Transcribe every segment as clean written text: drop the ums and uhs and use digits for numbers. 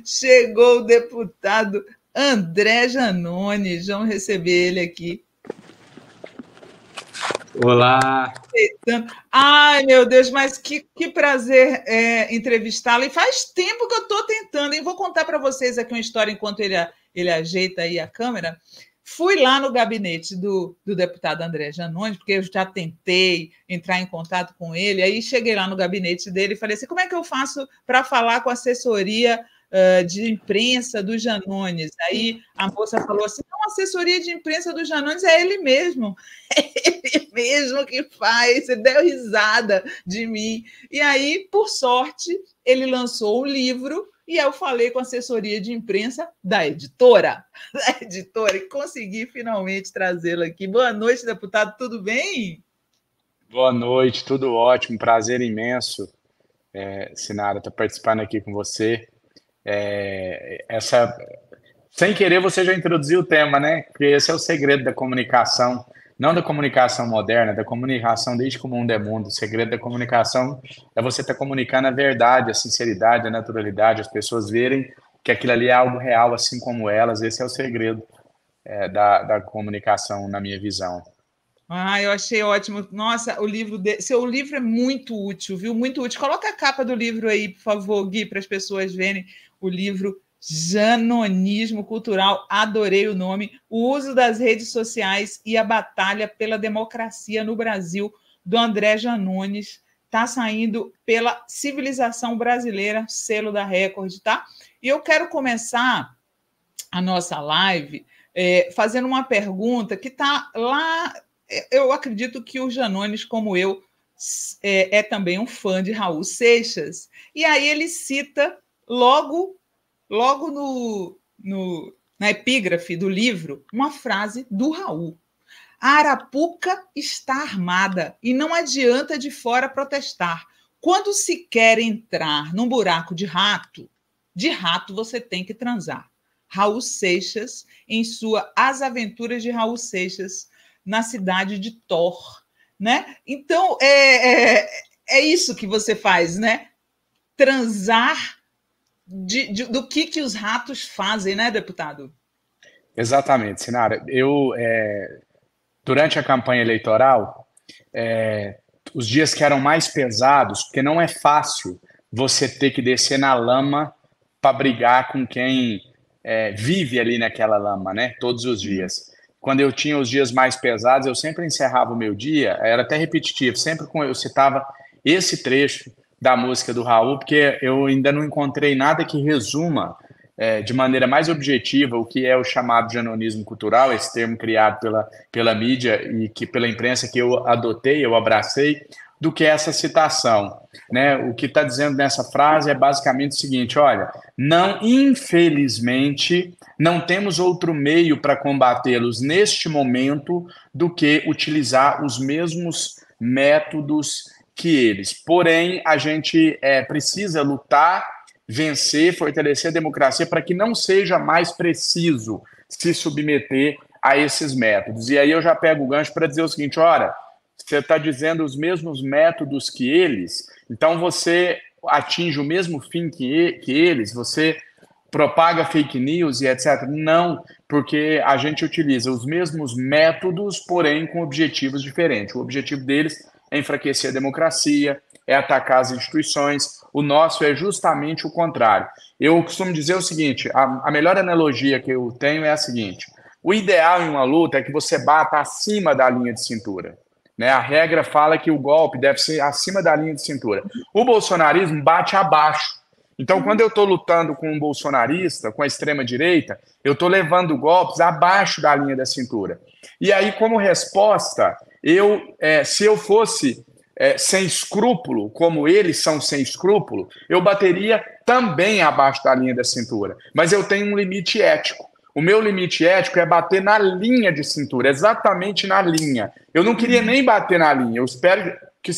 Chegou o deputado André Janones. Vamos receber ele aqui. Olá! Ai, meu Deus, mas que prazer entrevistá-lo. E faz tempo que eu estou tentando, e vou contar para vocês aqui uma história enquanto ele ajeita aí a câmera. Fui lá no gabinete do deputado André Janones, porque eu já tentei entrar em contato com ele, aí cheguei lá no gabinete dele e falei assim, como é que eu faço para falar com a assessoria de imprensa do Janones? Aí a moça falou assim, não, a assessoria de imprensa do Janones é ele mesmo. É ele mesmo que faz. Você deu risada de mim. E aí, por sorte, ele lançou um livro e eu falei com a assessoria de imprensa da editora, e consegui finalmente trazê-lo aqui. Boa noite, deputado, tudo bem? Boa noite, tudo ótimo, prazer imenso, Sinara, estar participando aqui com você. Sem querer, você já introduziu o tema, né? Porque esse é o segredo da comunicação, não da comunicação moderna, da comunicação desde que o mundo é mundo. O segredo da comunicação é você estar comunicando a verdade, a sinceridade, a naturalidade, as pessoas verem que aquilo ali é algo real, assim como elas. Esse é o segredo da comunicação, na minha visão. Ah, eu achei ótimo. Nossa, seu livro é muito útil, viu? Muito útil. Coloca a capa do livro aí, por favor, Gui, para as pessoas verem o livro Janonismo Cultural. Adorei o nome. O uso das redes sociais e a batalha pela democracia no Brasil, do André Janones. Está saindo pela Civilização Brasileira, selo da Record, tá? E eu quero começar a nossa live fazendo uma pergunta que está lá. Eu acredito que o Janones, como eu, é também um fã de Raul Seixas. E aí ele cita logo na epígrafe do livro uma frase do Raul. A Arapuca está armada e não adianta de fora protestar. Quando se quer entrar num buraco de rato você tem que transar. Raul Seixas, em sua As Aventuras de Raul Seixas, na cidade de Thor, né? Então, é isso que você faz, né? Transar do que os ratos fazem, né, deputado? Exatamente, Sinara. Durante a campanha eleitoral, os dias que eram mais pesados, porque não é fácil você ter que descer na lama para brigar com quem vive ali naquela lama, né? Todos os dias. Quando eu tinha os dias mais pesados, eu sempre encerrava o meu dia, era até repetitivo, sempre eu citava esse trecho da música do Raul, porque eu ainda não encontrei nada que resuma de maneira mais objetiva o que é o chamado janonismo cultural, esse termo criado pela mídia e pela imprensa que eu adotei, eu abracei, do que essa citação, né? O que está dizendo nessa frase é basicamente o seguinte: olha, infelizmente, não temos outro meio para combatê-los neste momento do que utilizar os mesmos métodos que eles. Porém, a gente precisa lutar, vencer, fortalecer a democracia para que não seja mais preciso se submeter a esses métodos. E aí eu já pego o gancho para dizer o seguinte: olha, você está dizendo os mesmos métodos que eles, então você atinge o mesmo fim que eles, você propaga fake news e etc. Não, porque a gente utiliza os mesmos métodos, porém com objetivos diferentes. O objetivo deles é enfraquecer a democracia, é atacar as instituições. O nosso é justamente o contrário. Eu costumo dizer o seguinte: a melhor analogia que eu tenho é a seguinte: o ideal em uma luta é que você bata acima da linha de cintura. Né? A regra fala que o golpe deve ser acima da linha de cintura. O bolsonarismo bate abaixo. Então, quando eu estou lutando com um bolsonarista, com a extrema-direita, eu estou levando golpes abaixo da linha da cintura. E aí, como resposta, se eu fosse sem escrúpulo, como eles são sem escrúpulo, eu bateria também abaixo da linha da cintura. Mas eu tenho um limite ético. O meu limite ético é bater na linha de cintura, exatamente na linha. Eu não queria nem bater na linha. Eu espero que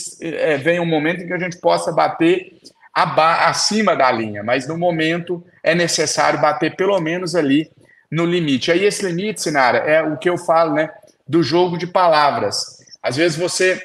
venha um momento em que a gente possa bater acima da linha, mas no momento é necessário bater pelo menos ali no limite. Aí esse limite, Sinara, é o que eu falo, né, do jogo de palavras. Às vezes você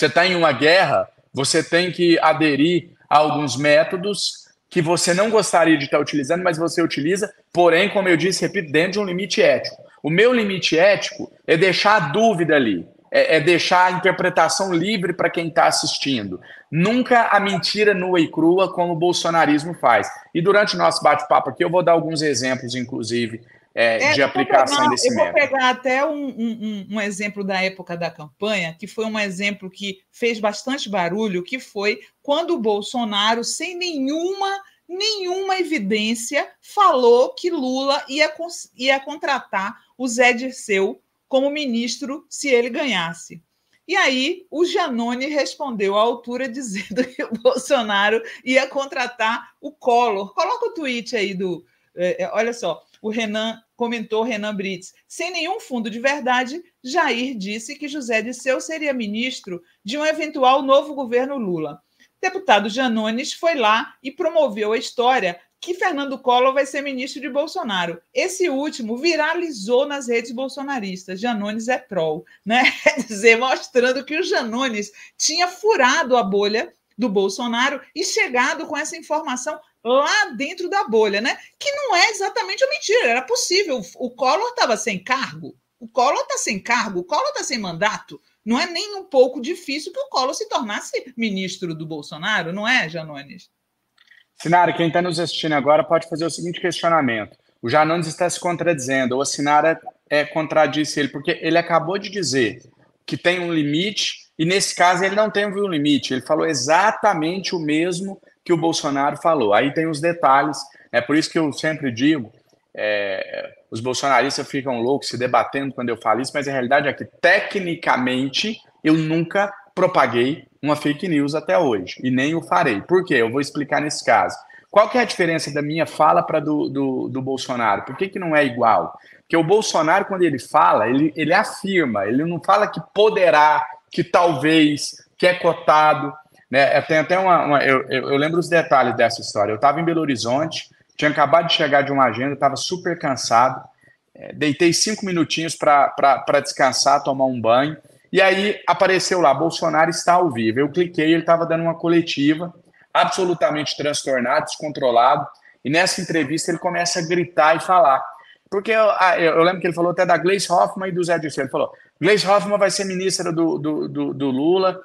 está em uma guerra, você tem que aderir a alguns métodos que você não gostaria de estar utilizando, mas você utiliza, porém, como eu disse, repito, dentro de um limite ético. O meu limite ético é deixar a dúvida ali, é deixar a interpretação livre para quem está assistindo. Nunca a mentira nua e crua como o bolsonarismo faz. E durante o nosso bate-papo aqui eu vou dar alguns exemplos, inclusive, de aplicação desse método. Eu vou pegar até um exemplo da época da campanha, que foi um exemplo que fez bastante barulho, que foi quando o Bolsonaro, sem nenhuma evidência, falou que Lula ia contratar o Zé Dirceu como ministro se ele ganhasse. E aí o Giannone respondeu à altura dizendo que o Bolsonaro ia contratar o Collor. Coloca o tweet aí do... olha só, o Renan comentou, Renan Brits. Sem nenhum fundo de verdade, Jair disse que José Dirceu seria ministro de um eventual novo governo Lula. O deputado Giannone foi lá e promoveu a história que Fernando Collor vai ser ministro de Bolsonaro. Esse último viralizou nas redes bolsonaristas. Giannone é troll, né? Quer dizer, mostrando que o Giannone tinha furado a bolha do Bolsonaro e chegado com essa informação lá dentro da bolha, né? Que não é exatamente uma mentira, era possível. O Collor estava sem cargo, o Collor está sem cargo, o Collor está sem mandato. Não é nem um pouco difícil que o Collor se tornasse ministro do Bolsonaro, não é, Giannone? Sinara, quem está nos assistindo agora pode fazer o seguinte questionamento. O Giannone está se contradizendo, ou a Sinara contradisse ele, porque ele acabou de dizer que tem um limite, e nesse caso ele não tem um limite, ele falou exatamente o mesmo que o Bolsonaro falou. Aí tem os detalhes, é por isso que eu sempre digo, os bolsonaristas ficam loucos se debatendo quando eu falo isso, mas a realidade é que, tecnicamente, eu nunca propaguei uma fake news até hoje, e nem o farei. Por quê? Eu vou explicar nesse caso. Qual que é a diferença da minha fala para do Bolsonaro? Por que não é igual? Porque o Bolsonaro, quando ele fala, ele afirma, ele não fala que poderá, que talvez, que é cotado, né? Tem até eu lembro os detalhes dessa história. Eu estava em Belo Horizonte, tinha acabado de chegar de uma agenda, estava super cansado, deitei 5 minutinhos para descansar, tomar um banho, e aí apareceu lá, Bolsonaro está ao vivo. Eu cliquei, ele estava dando uma coletiva, absolutamente transtornado, descontrolado, e nessa entrevista ele começa a gritar e falar. Porque eu lembro que ele falou até da Gleisi Hoffmann e do Zé Dirceu. Ele falou, Gleisi Hoffmann vai ser ministra do Lula,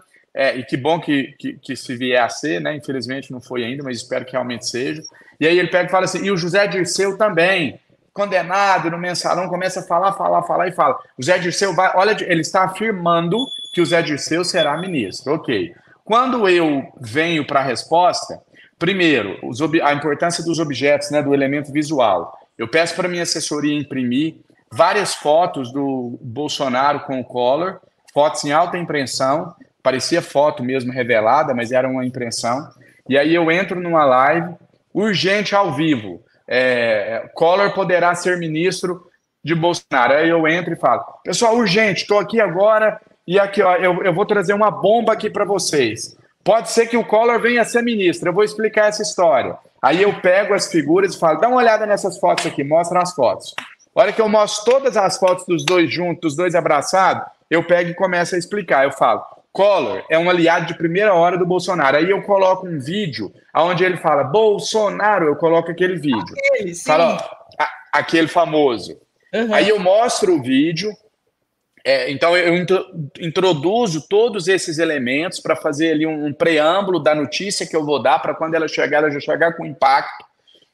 e que bom que se vier a ser, né? Infelizmente não foi ainda, mas espero que realmente seja. E aí ele pega e fala assim, e o José Dirceu também, condenado no mensalão, começa a falar e fala. O Zé Dirceu vai, olha, ele está afirmando que o Zé Dirceu será ministro. Ok. Quando eu venho para a resposta, primeiro, a importância dos objetos, né, do elemento visual. Eu peço para minha assessoria imprimir várias fotos do Bolsonaro com o Collor, fotos em alta impressão, parecia foto mesmo revelada, mas era uma impressão. E aí eu entro numa live, urgente ao vivo. Collor poderá ser ministro de Bolsonaro. Aí eu entro e falo, pessoal, urgente, estou aqui agora e aqui ó, eu vou trazer uma bomba aqui para vocês. Pode ser que o Collor venha a ser ministro, eu vou explicar essa história. Aí eu pego as figuras e falo, dá uma olhada nessas fotos aqui, mostra as fotos. A hora que eu mostro todas as fotos dos dois juntos, dos dois abraçados, eu pego e começo a explicar. Eu falo, Collor é um aliado de primeira hora do Bolsonaro. Aí eu coloco um vídeo onde ele fala, Bolsonaro, eu coloco aquele vídeo. Fala, aquele famoso. Uhum. Aí eu mostro o vídeo, então eu introduzo todos esses elementos para fazer ali um preâmbulo da notícia que eu vou dar, para quando ela já chegar com impacto.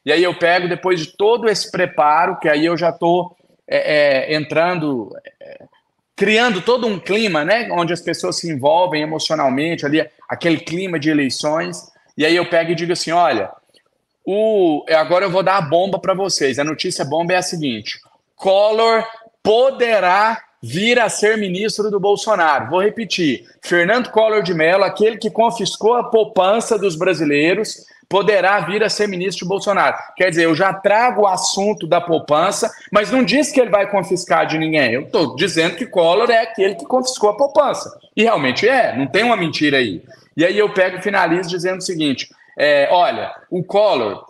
E aí eu pego, depois de todo esse preparo, que aí eu já estou entrando... criando todo um clima, né, onde as pessoas se envolvem emocionalmente, ali, aquele clima de eleições, e aí eu pego e digo assim, olha, agora eu vou dar a bomba para vocês, a notícia bomba é a seguinte, Collor poderá vir a ser ministro do Bolsonaro. Vou repetir, Fernando Collor de Mello, aquele que confiscou a poupança dos brasileiros, poderá vir a ser ministro de Bolsonaro. Quer dizer, eu já trago o assunto da poupança, mas não diz que ele vai confiscar de ninguém. Eu estou dizendo que Collor é aquele que confiscou a poupança. E realmente não tem uma mentira aí. E aí eu pego e finalizo dizendo o seguinte, olha, o Collor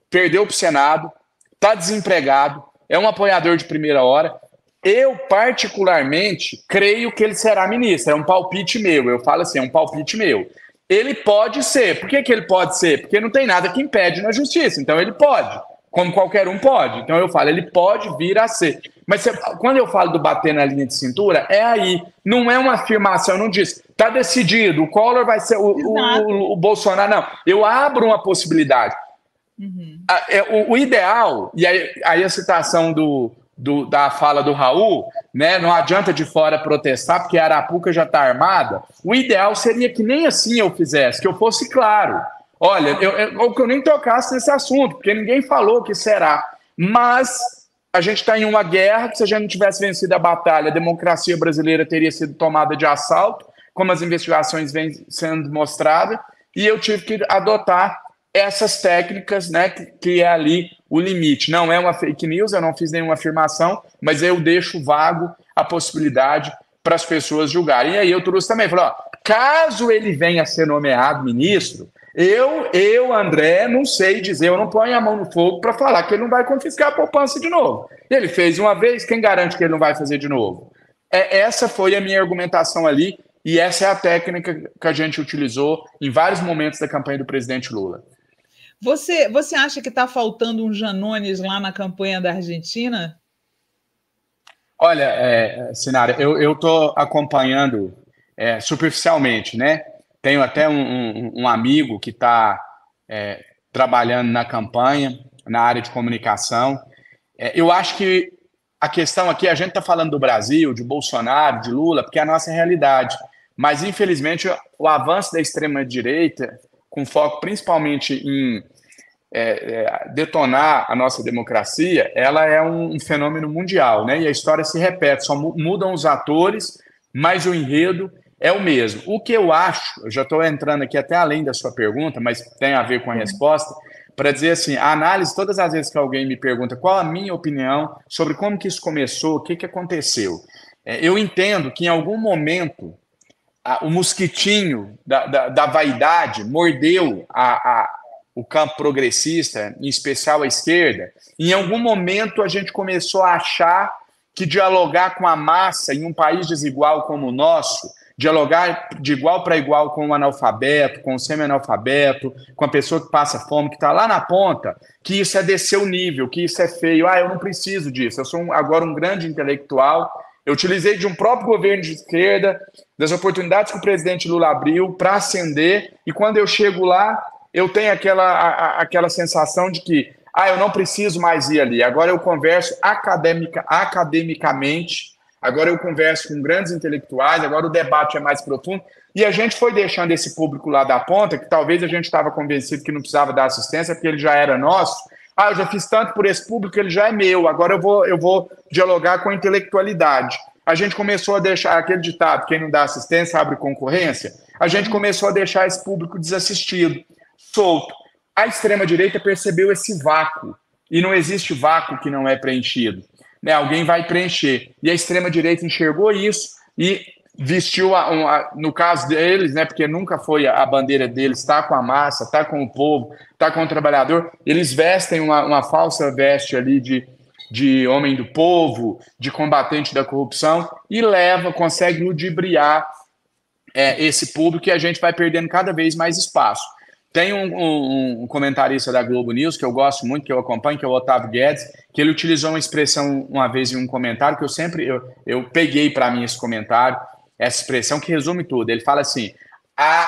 perdeu para o Senado, está desempregado, é um apoiador de primeira hora. Eu, particularmente, creio que ele será ministro. É um palpite meu. Eu falo assim, é um palpite meu. Ele pode ser. Por que que ele pode ser? Porque não tem nada que impede na justiça. Então ele pode, como qualquer um pode. Então eu falo, ele pode vir a ser. Mas quando eu falo do bater na linha de cintura, é aí. Não é uma afirmação, não diz, está decidido, o Collor vai ser o Bolsonaro. Não, eu abro uma possibilidade. Uhum. O ideal, e aí a citação da fala do Raul, né, não adianta de fora protestar, porque a Arapuca já está armada. O ideal seria que nem assim eu fizesse, que eu fosse claro. Olha, que eu nem tocasse nesse assunto, porque ninguém falou que será. Mas a gente está em uma guerra que, se a gente não tivesse vencido a batalha, a democracia brasileira teria sido tomada de assalto, como as investigações vêm sendo mostradas, e eu tive que adotar essas técnicas, né, que é ali o limite. Não é uma fake news, eu não fiz nenhuma afirmação, mas eu deixo vago a possibilidade para as pessoas julgarem. E aí eu trouxe também, falei, ó, caso ele venha a ser nomeado ministro, eu, André, não sei dizer, eu não ponho a mão no fogo para falar que ele não vai confiscar a poupança de novo. Ele fez uma vez, quem garante que ele não vai fazer de novo? Essa foi a minha argumentação ali, e essa é a técnica que a gente utilizou em vários momentos da campanha do presidente Lula. Você acha que está faltando um Janones lá na campanha da Argentina? Olha, Sinara, eu estou acompanhando superficialmente, né? Tenho até um amigo que está trabalhando na campanha, na área de comunicação. Eu acho que a questão aqui, a gente está falando do Brasil, de Bolsonaro, de Lula, porque é a nossa realidade. Mas, infelizmente, o avanço da extrema-direita, com foco principalmente em detonar a nossa democracia, ela é um fenômeno mundial, né? E a história se repete, só mudam os atores, mas o enredo é o mesmo. O que eu acho, eu já estou entrando aqui até além da sua pergunta, mas tem a ver com a resposta, para dizer assim, a análise, todas as vezes que alguém me pergunta qual a minha opinião sobre como que isso começou, o que que aconteceu, eu entendo que em algum momento o mosquitinho da vaidade mordeu o campo progressista, em especial a esquerda, e em algum momento a gente começou a achar que dialogar com a massa em um país desigual como o nosso, dialogar de igual para igual com o analfabeto, com o semi-analfabeto, com a pessoa que passa fome, que está lá na ponta, que isso é descer o nível, que isso é feio. Eu não preciso disso, eu sou agora um grande intelectual. Eu utilizei de um próprio governo de esquerda, das oportunidades que o presidente Lula abriu para ascender, e quando eu chego lá, eu tenho aquela sensação de que eu não preciso mais ir ali, agora eu converso academicamente, agora eu converso com grandes intelectuais, agora o debate é mais profundo, e a gente foi deixando esse público lá da ponta, que talvez a gente estava convencido que não precisava dar assistência, porque ele já era nosso. Eu já fiz tanto por esse público, ele já é meu, agora eu vou dialogar com a intelectualidade. A gente começou a deixar aquele ditado, quem não dá assistência abre concorrência, a gente começou a deixar esse público desassistido, solto. A extrema-direita percebeu esse vácuo, e não existe vácuo que não é preenchido. Né? Alguém vai preencher. E a extrema-direita enxergou isso e vestiu, no caso deles, né, porque nunca foi a bandeira deles, está com a massa, está com o povo, está com o trabalhador, eles vestem uma falsa veste ali de homem do povo, de combatente da corrupção, e consegue ludibriar esse público, e a gente vai perdendo cada vez mais espaço. Tem um comentarista da Globo News, que eu gosto muito, que eu acompanho, que é o Otávio Guedes, que ele utilizou uma expressão uma vez em um comentário, que eu peguei para mim esse comentário, essa expressão que resume tudo. Ele fala assim, a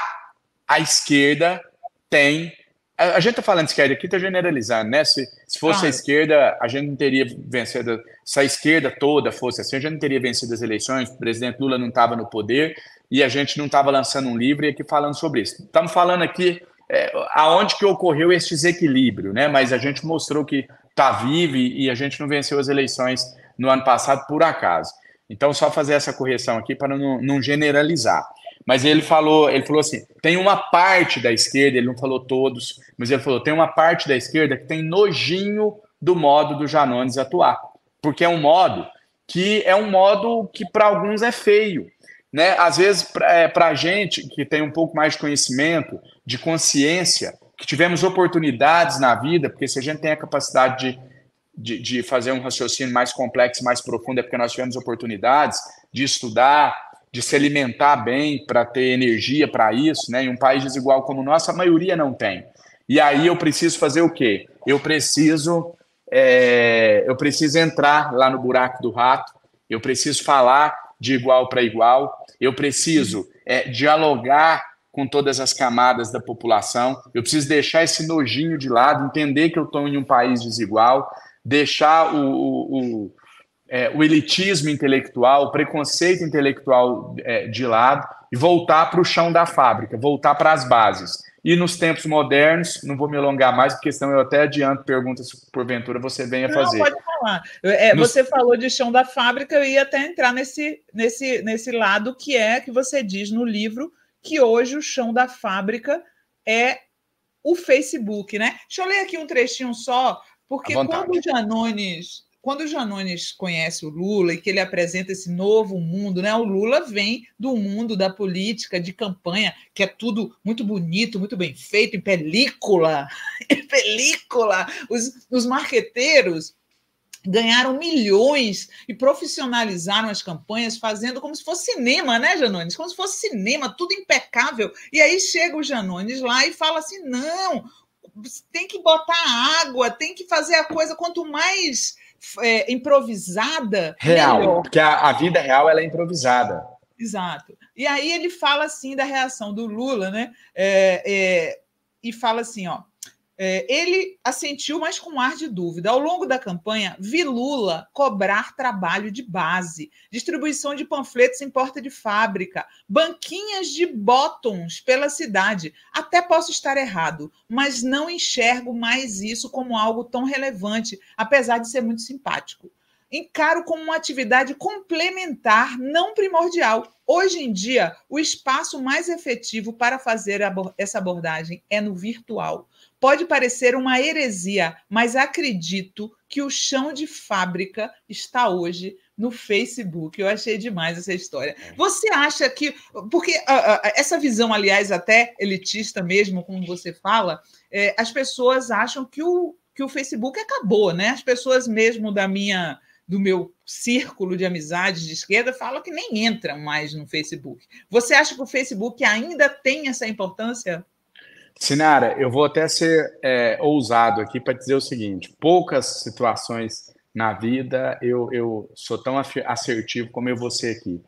esquerda tem... A gente está falando de esquerda aqui, está generalizando, né? Se fosse a esquerda, a gente não teria vencido... Se a esquerda toda fosse assim, a gente não teria vencido as eleições, o presidente Lula não estava no poder, e a gente não estava lançando um livro e aqui falando sobre isso. Estamos falando aqui... aonde que ocorreu esse desequilíbrio, né? Mas a gente mostrou que está vivo e a gente não venceu as eleições no ano passado por acaso. Então, só fazer essa correção aqui para não generalizar. Mas ele falou assim, tem uma parte da esquerda, ele não falou todos, mas ele falou, tem uma parte da esquerda que tem nojinho do modo do Janones atuar. Porque é um modo que para alguns é feio. Né? Às vezes, para a gente que tem um pouco mais de conhecimento, de consciência, que tivemos oportunidades na vida, porque se a gente tem a capacidade de fazer um raciocínio mais complexo, mais profundo, é porque nós tivemos oportunidades de estudar, de se alimentar bem para ter energia para isso, né? Em um país desigual como o nosso, a maioria não tem. E aí eu preciso fazer o quê? Eu preciso entrar lá no buraco do rato, eu preciso falar de igual para igual, eu preciso dialogar com todas as camadas da população, eu preciso deixar esse nojinho de lado, entender que eu estou em um país desigual, deixar o elitismo intelectual, o preconceito intelectual de lado e voltar para o chão da fábrica, voltar para as bases. E nos tempos modernos, não vou me alongar mais, porque senão eu até adianto perguntas que porventura você venha fazer. Não, pode falar. Você falou de chão da fábrica, eu ia até entrar nesse lado que você diz no livro que hoje o chão da fábrica é o Facebook, né? Deixa eu ler aqui um trechinho só, porque quando o Janones conhece o Lula e que ele apresenta esse novo mundo, né? O Lula vem do mundo da política, de campanha, que é tudo muito bonito, muito bem feito, em película. Em película! Os marqueteiros ganharam milhões e profissionalizaram as campanhas, fazendo como se fosse cinema, né, Janones? Como se fosse cinema, tudo impecável. E aí chega o Janones lá e fala assim, não, tem que botar água, tem que fazer a coisa, quanto mais improvisada, real, melhor. Porque a vida real ela é improvisada. Exato. E aí ele fala assim da reação do Lula, né? E fala assim, ó, ele assentiu, mas com ar de dúvida. Ao longo da campanha, vi Lula cobrar trabalho de base, distribuição de panfletos em porta de fábrica, banquinhas de bottoms pela cidade. Até posso estar errado, mas não enxergo mais isso como algo tão relevante, apesar de ser muito simpático. Encaro como uma atividade complementar, não primordial. Hoje em dia, o espaço mais efetivo para fazer essa abordagem é no virtual. Pode parecer uma heresia, mas acredito que o chão de fábrica está hoje no Facebook. Eu achei demais essa história. Você acha que... Porque essa visão, aliás, até elitista mesmo, como você fala, as pessoas acham que o Facebook acabou, né? As pessoas mesmo do meu círculo de amizades de esquerda falam que nem entram mais no Facebook. Você acha que o Facebook ainda tem essa importância? Sinara, eu vou até ser ousado aqui para dizer o seguinte: poucas situações na vida eu sou tão assertivo como eu vou ser aqui.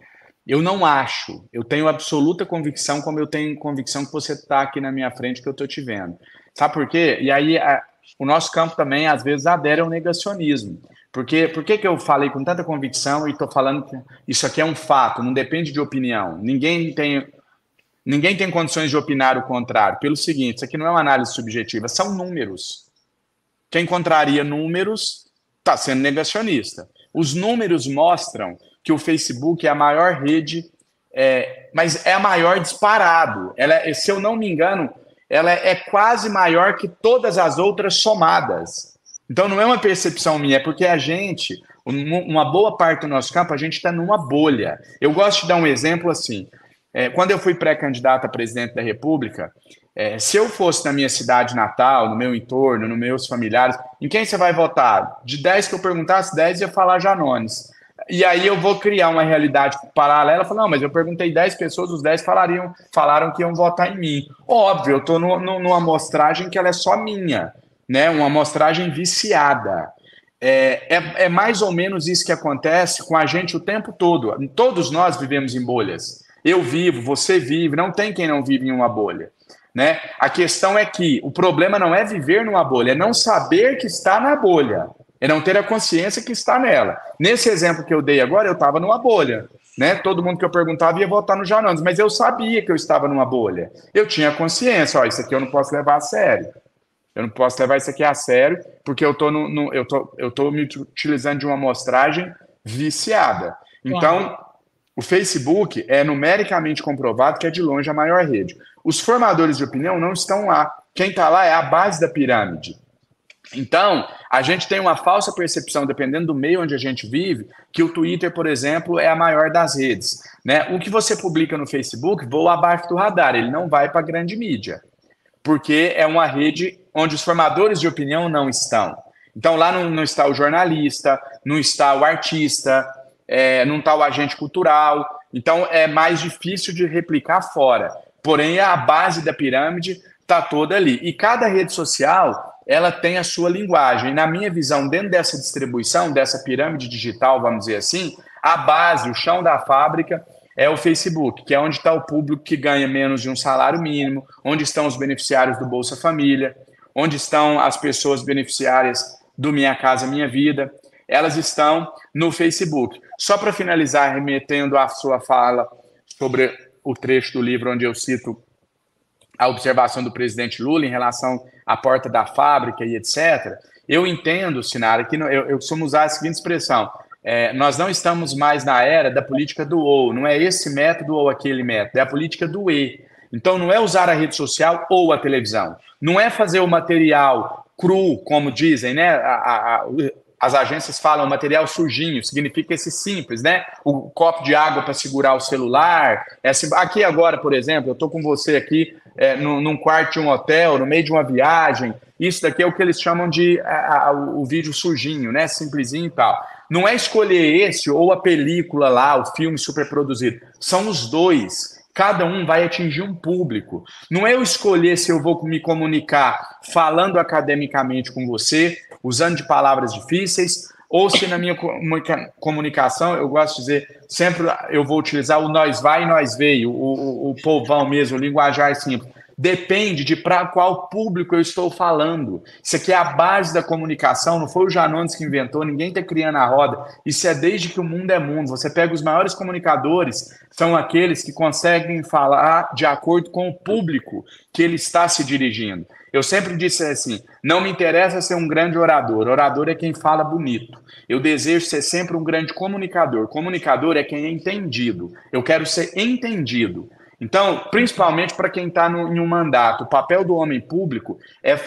Eu não acho, eu tenho absoluta convicção, como eu tenho convicção que você está aqui na minha frente, que eu estou te vendo. Sabe por quê? E aí o nosso campo também, às vezes, adere ao negacionismo. Por que eu falei com tanta convicção e estou falando que isso aqui é um fato, não depende de opinião. Ninguém tem condições de opinar o contrário. Pelo seguinte, isso aqui não é uma análise subjetiva, são números. Quem contraria números está sendo negacionista. Os números mostram que o Facebook é a maior rede, mas é a maior disparado. Se eu não me engano, ela é quase maior que todas as outras somadas. Então não é uma percepção minha, é porque a gente, uma boa parte do nosso campo, a gente está numa bolha. Eu gosto de dar um exemplo assim. Quando eu fui pré-candidato a presidente da República, se eu fosse na minha cidade natal, no meu entorno, nos meus familiares, em quem você vai votar? De 10 que eu perguntasse, 10 ia falar Janones. E aí eu vou criar uma realidade paralela, falar, não, mas eu perguntei 10 pessoas, os 10 falaram que iam votar em mim. Óbvio, eu estou numa amostragem que ela é só minha, né? Uma amostragem viciada. É mais ou menos isso que acontece com a gente o tempo todo. Todos nós vivemos em bolhas. Eu vivo, você vive, não tem quem não vive em uma bolha, né? A questão é que o problema não é viver numa bolha, é não saber que está na bolha, é não ter a consciência que está nela. Nesse exemplo que eu dei agora, eu estava numa bolha, né? Todo mundo que eu perguntava ia votar no Janones, mas eu sabia que eu estava numa bolha. Eu tinha consciência, isso aqui eu não posso levar a sério. Eu não posso levar isso aqui a sério, porque eu estou me utilizando de uma amostragem viciada. Então, o Facebook é numericamente comprovado que é de longe a maior rede. Os formadores de opinião não estão lá. Quem está lá é a base da pirâmide. Então, a gente tem uma falsa percepção, dependendo do meio onde a gente vive, que o Twitter, por exemplo, é a maior das redes, né? O que você publica no Facebook voa abaixo do radar, ele não vai para a grande mídia, porque é uma rede onde os formadores de opinião não estão. Então, lá não está o jornalista, não está o artista, não está o agente cultural, Então, é mais difícil de replicar fora. Porém, a base da pirâmide está toda ali. E cada rede social, ela tem a sua linguagem. Na minha visão, dentro dessa distribuição, dessa pirâmide digital, vamos dizer assim, a base, o chão da fábrica é o Facebook, que é onde está o público que ganha menos de um salário mínimo, onde estão os beneficiários do Bolsa Família, onde estão as pessoas beneficiárias do Minha Casa Minha Vida. Elas estão no Facebook. Só para finalizar, remetendo à sua fala sobre o trecho do livro onde eu cito a observação do presidente Lula em relação à porta da fábrica e etc., eu entendo, Sinara, que eu costumo usar a seguinte expressão: nós não estamos mais na era da política do ou, não é esse método ou aquele método, é a política do e. Então, não é usar a rede social ou a televisão, não é fazer o material cru, como dizem, né? As agências falam material sujinho, significa esse simples, né? O copo de água para segurar o celular. Aqui agora, por exemplo, eu estou com você aqui num quarto de um hotel, no meio de uma viagem. Isso daqui é o que eles chamam de o vídeo sujinho, né? Simplesinho e tal. Não é escolher esse ou a película lá, o filme super produzido. São os dois. Cada um vai atingir um público. Não é eu escolher se eu vou me comunicar falando academicamente com você, usando de palavras difíceis, ou se na minha comunicação, eu gosto de dizer, sempre eu vou utilizar o nós vai e nós veio, o povão mesmo, o linguajar simples. Depende de para qual público eu estou falando. Isso aqui é a base da comunicação, não foi o Janones que inventou, ninguém está criando a roda. Isso é desde que o mundo é mundo. Você pega os maiores comunicadores, são aqueles que conseguem falar de acordo com o público que ele está se dirigindo. Eu sempre disse assim, não me interessa ser um grande orador. Orador é quem fala bonito. Eu desejo ser sempre um grande comunicador. Comunicador é quem é entendido. Eu quero ser entendido. Então, principalmente para quem está em um mandato, o papel do homem público é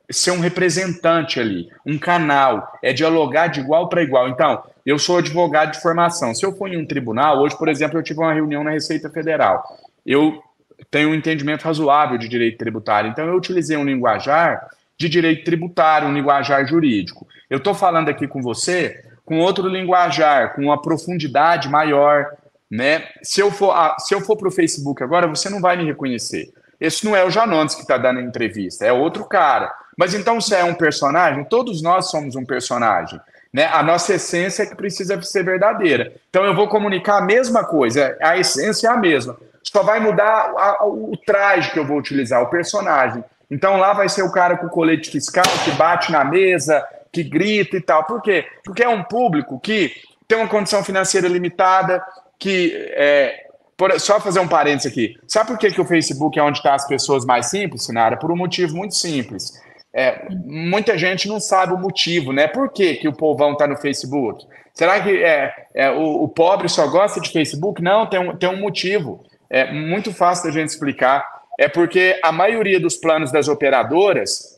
ser um representante ali, um canal, é dialogar de igual para igual. Então, eu sou advogado de formação. Se eu for em um tribunal, hoje, por exemplo, eu tive uma reunião na Receita Federal. Eu tenho um entendimento razoável de direito tributário. Então, eu utilizei um linguajar de direito tributário, um linguajar jurídico. Eu estou falando aqui com você com outro linguajar, com uma profundidade maior, né? Se eu for para o Facebook agora, você não vai me reconhecer. Esse não é o Janones que está dando a entrevista, é outro cara. Mas então, se é um personagem, todos nós somos um personagem, né? A nossa essência é que precisa ser verdadeira. Então, eu vou comunicar a mesma coisa, a essência é a mesma. Só vai mudar o traje que eu vou utilizar, o personagem. Então, lá vai ser o cara com o colete fiscal, que bate na mesa, que grita e tal. Por quê? Porque é um público que tem uma condição financeira limitada, só fazer um parênteses aqui. Sabe por que o Facebook é onde estão as pessoas mais simples, Sinara? Por um motivo muito simples. Muita gente não sabe o motivo, né? Por que o povão está no Facebook? Será que o pobre só gosta de Facebook? Não, tem um motivo. É muito fácil da gente explicar. É porque a maioria dos planos das operadoras,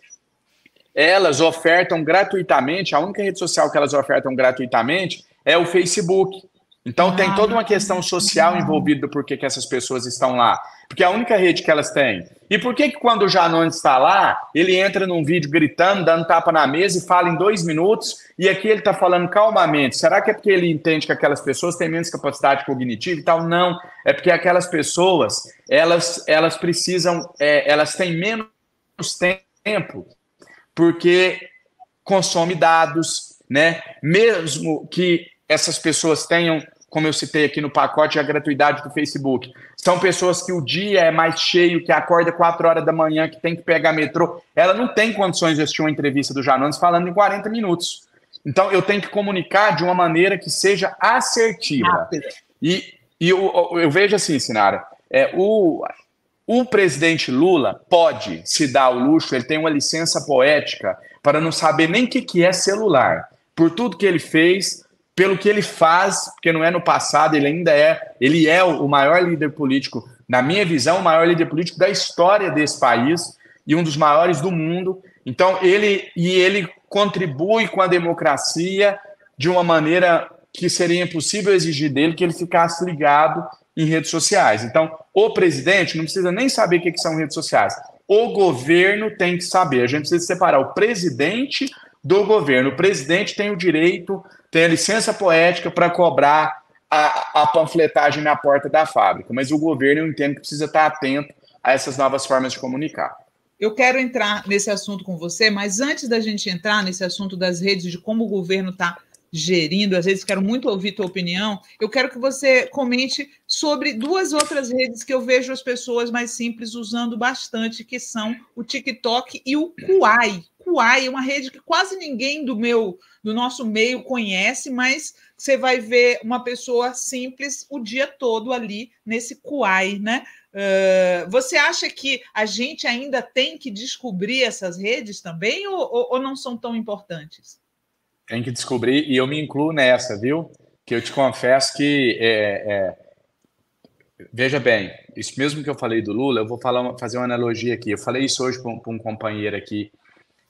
elas ofertam gratuitamente, a única rede social que elas ofertam gratuitamente é o Facebook. Então, tem toda uma questão social envolvida do porquê que essas pessoas estão lá. Porque é a única rede que elas têm. E por que quando o Janones está lá, ele entra num vídeo gritando, dando tapa na mesa e fala em 2 minutos, e aqui ele está falando calmamente? Será que é porque ele entende que aquelas pessoas têm menos capacidade cognitiva e tal? Não. É porque aquelas pessoas, elas precisam, elas têm menos tempo, porque consome dados, né? Mesmo que essas pessoas tenham, como eu citei aqui no pacote, a gratuidade do Facebook. São pessoas que o dia é mais cheio, que acorda 4 horas da manhã, que tem que pegar metrô. Ela não tem condições de assistir uma entrevista do Janones falando em 40 minutos. Então, eu tenho que comunicar de uma maneira que seja assertiva. E eu vejo assim, Sinara, o presidente Lula pode se dar ao luxo, ele tem uma licença poética para não saber nem o que é celular. Por tudo que ele fez, pelo que ele faz, porque não é no passado, ele é o maior líder político, na minha visão, o maior líder político da história desse país e um dos maiores do mundo. Então, ele contribui com a democracia de uma maneira que seria impossível exigir dele que ele ficasse ligado em redes sociais. Então, o presidente não precisa nem saber o que são redes sociais. O governo tem que saber. A gente precisa separar o presidente do governo. O presidente tem o direito, tem a licença poética para cobrar a panfletagem na porta da fábrica. Mas o governo, eu entendo que precisa estar atento a essas novas formas de comunicar. Eu quero entrar nesse assunto com você, mas antes da gente entrar nesse assunto das redes, de como o governo está gerindo, às vezes quero muito ouvir tua opinião, eu quero que você comente sobre duas outras redes que eu vejo as pessoas mais simples usando bastante, que são o TikTok e o Kuai. Kuai é uma rede que quase ninguém do nosso meio conhece, mas você vai ver uma pessoa simples o dia todo ali nesse Kuai, né? Você acha que a gente ainda tem que descobrir essas redes também ou não são tão importantes? Tem que descobrir, e eu me incluo nessa, viu? Que eu te confesso que, veja bem, isso mesmo que eu falei do Lula, eu vou fazer uma analogia aqui. Eu falei isso hoje para um companheiro aqui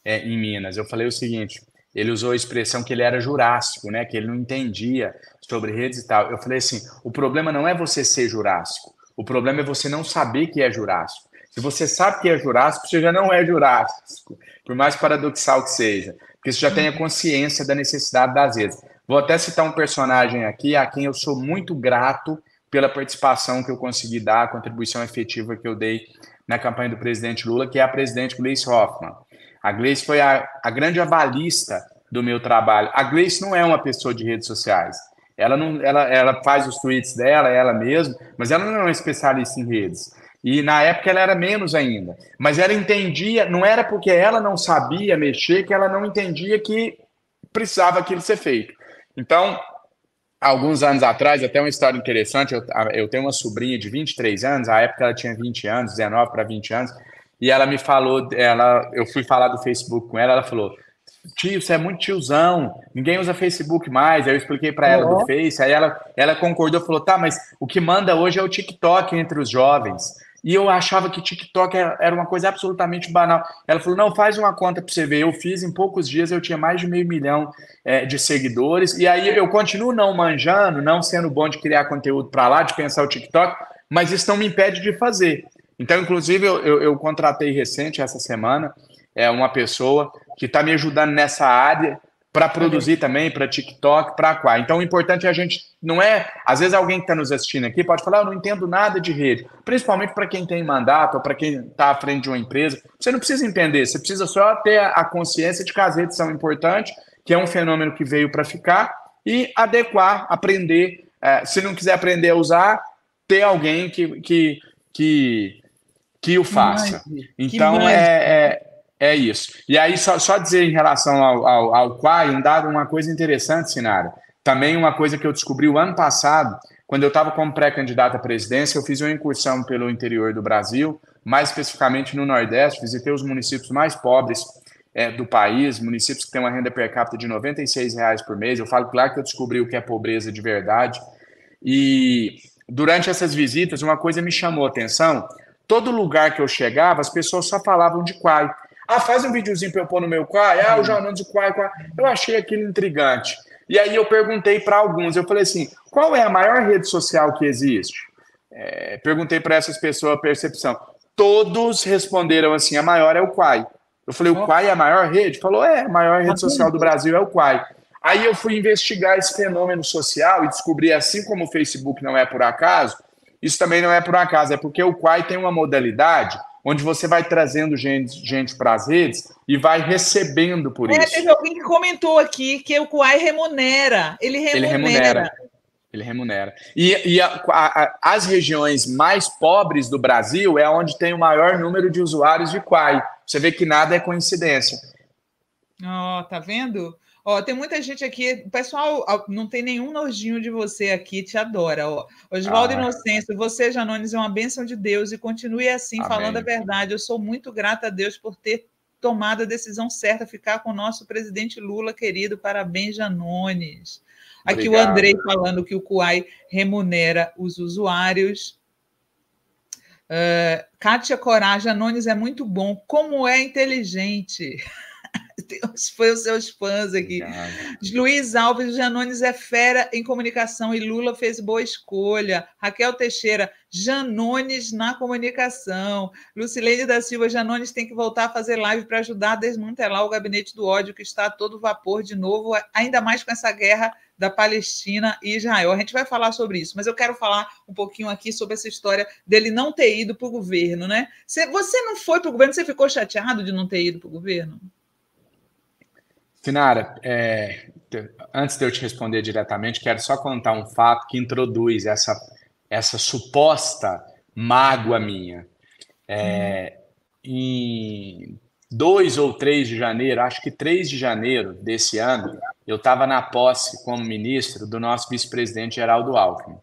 em Minas. Eu falei o seguinte, ele usou a expressão que ele era jurássico, né? Que ele não entendia sobre redes e tal. Eu falei assim, o problema não é você ser jurássico, o problema é você não saber que é jurássico. Se você sabe que é jurássico, você já não é jurássico, por mais paradoxal que seja, porque você já tem a consciência da necessidade das redes. Vou até citar um personagem aqui a quem eu sou muito grato pela participação que eu consegui dar, a contribuição efetiva que eu dei na campanha do presidente Lula, que é a presidente Gleice Hoffmann. A Gleice foi a grande avalista do meu trabalho. A Gleice não é uma pessoa de redes sociais. Ela faz os tweets dela, ela mesma, mas ela não é uma especialista em redes. E na época ela era menos ainda. Mas ela entendia, não era porque ela não sabia mexer que ela não entendia que precisava aquilo ser feito. Então, alguns anos atrás, até uma história interessante, eu tenho uma sobrinha de 23 anos, à época ela tinha 20 anos, 19 para 20 anos, e ela me falou, eu fui falar do Facebook com ela falou, tio, você é muito tiozão, ninguém usa Facebook mais. Aí eu expliquei para ela do Face, aí ela concordou, falou, tá, mas o que manda hoje é o TikTok entre os jovens. E eu achava que TikTok era uma coisa absolutamente banal. Ela falou, não, faz uma conta para você ver. Eu fiz, em poucos dias eu tinha mais de 500 mil de seguidores, e aí eu continuo não manjando, não sendo bom de criar conteúdo para lá, de pensar o TikTok, mas isso não me impede de fazer. Então, inclusive, eu contratei recente, essa semana, uma pessoa que está me ajudando nessa área para produzir também, para TikTok, para Quai. Então, o importante é a gente, não é... Às vezes alguém que está nos assistindo aqui pode falar, eu não entendo nada de rede, principalmente para quem tem mandato ou para quem está à frente de uma empresa. Você não precisa entender, você precisa só ter a consciência de que as redes são importantes, que é um fenômeno que veio para ficar, e adequar, aprender. Se não quiser aprender a usar, ter alguém que o faça. Então, é isso. E aí, só dizer em relação ao Quai, uma coisa interessante, Sinara. Também uma coisa que eu descobri o ano passado, quando eu estava como pré-candidato à presidência, eu fiz uma incursão pelo interior do Brasil, mais especificamente no Nordeste, visitei os municípios mais pobres do país, municípios que têm uma renda per capita de R$96 por mês. Eu falo, claro que eu descobri o que é pobreza de verdade. E durante essas visitas, uma coisa me chamou a atenção. Todo lugar que eu chegava, as pessoas só falavam de Quai. Faz um videozinho para eu pôr no meu Quai. O jornal de Quai. Eu achei aquilo intrigante. E aí eu perguntei para alguns, eu falei assim, qual é a maior rede social que existe? Perguntei para essas pessoas a percepção. Todos responderam assim, a maior é o Quai. Eu falei, o Quai é a maior rede? Falou, a maior rede social do Brasil é o Quai. Aí eu fui investigar esse fenômeno social e descobri, assim como o Facebook não é por acaso, isso também não é por acaso, é porque o Quai tem uma modalidade onde você vai trazendo gente para as redes e vai recebendo por isso. Teve alguém que comentou aqui que o Quai remunera. Ele remunera. E as regiões mais pobres do Brasil é onde tem o maior número de usuários de Quai. Você vê que nada é coincidência. Tá vendo? Tem muita gente aqui, o pessoal não tem nenhum nojinho de você aqui, te adora. Oswaldo Inocêncio, você, Janones, é uma bênção de Deus e continue assim, amém, falando a verdade. Eu sou muito grata a Deus por ter tomado a decisão certa, ficar com o nosso presidente Lula, querido. Parabéns, Janones. Aqui obrigado. O Andrei falando que o Quai remunera os usuários. Kátia Coragem, Janones é muito bom. Como é inteligente. foi os seus fãs aqui. Obrigado. Luiz Alves, Janones é fera em comunicação e Lula fez boa escolha. Raquel Teixeira, Janones na comunicação. Lucilene da Silva, Janones tem que voltar a fazer live para ajudar a desmantelar o gabinete do ódio que está a todo vapor de novo, ainda mais com essa guerra da Palestina e Israel. A gente vai falar sobre isso, mas eu quero falar um pouquinho aqui sobre essa história dele não ter ido para o governo, né? Você não foi para o governo, você ficou chateado de não ter ido para o governo? Sinara, antes de eu te responder diretamente, quero só contar um fato que introduz essa suposta mágoa minha. Em 2 ou 3 de janeiro, acho que 3 de janeiro desse ano, eu estava na posse como ministro do nosso vice-presidente Geraldo Alckmin.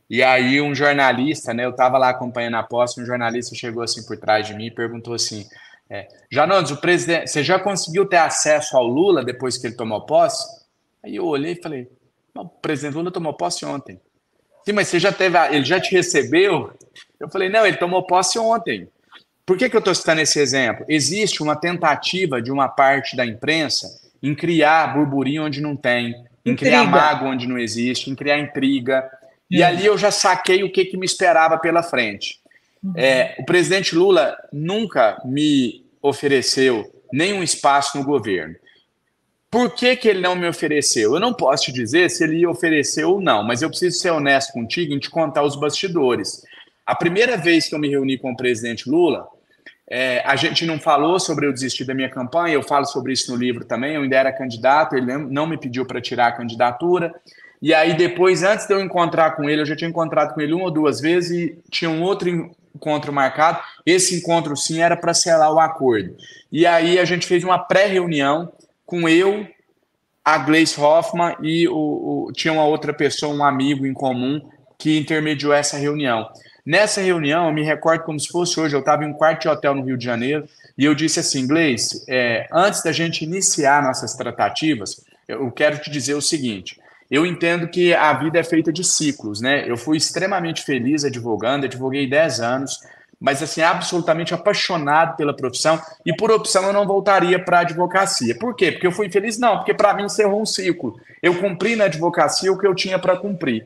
E aí um jornalista, né, eu estava lá acompanhando a posse, um jornalista chegou assim por trás de mim e perguntou assim, Janones, o presidente, você já conseguiu ter acesso ao Lula depois que ele tomou posse? Aí eu olhei e falei, o presidente Lula tomou posse ontem. Sim, mas você já teve, ele já te recebeu? Eu falei, não, ele tomou posse ontem. Por que eu estou citando esse exemplo? Existe uma tentativa de uma parte da imprensa em criar burburinho onde não tem, em criar mágoa onde não existe, em criar intriga. E ali eu já saquei o que me esperava pela frente. O presidente Lula nunca me ofereceu nenhum espaço no governo. Por que ele não me ofereceu? Eu não posso te dizer se ele ofereceu ou não, mas eu preciso ser honesto contigo em te contar os bastidores. A primeira vez que eu me reuni com o presidente Lula, a gente não falou sobre eu desistir da minha campanha, eu falo sobre isso no livro também, eu ainda era candidato, ele não me pediu para tirar a candidatura, e aí depois, antes de eu encontrar com ele, eu já tinha encontrado com ele 1 ou 2 vezes e tinha um outro encontro marcado, esse encontro sim era para selar o acordo. E aí a gente fez uma pré-reunião com eu, a Gleice Hoffmann e tinha uma outra pessoa, um amigo em comum, que intermediou essa reunião. Nessa reunião, eu me recordo como se fosse hoje, eu estava em um quarto de hotel no Rio de Janeiro, e eu disse assim, Gleice, antes da gente iniciar nossas tratativas, eu quero te dizer o seguinte, eu entendo que a vida é feita de ciclos, né? Eu fui extremamente feliz advogando, advoguei 10 anos, mas assim, absolutamente apaixonado pela profissão, e por opção eu não voltaria para a advocacia. Por quê? Porque eu fui infeliz? Não, porque para mim encerrou um ciclo. Eu cumpri na advocacia o que eu tinha para cumprir.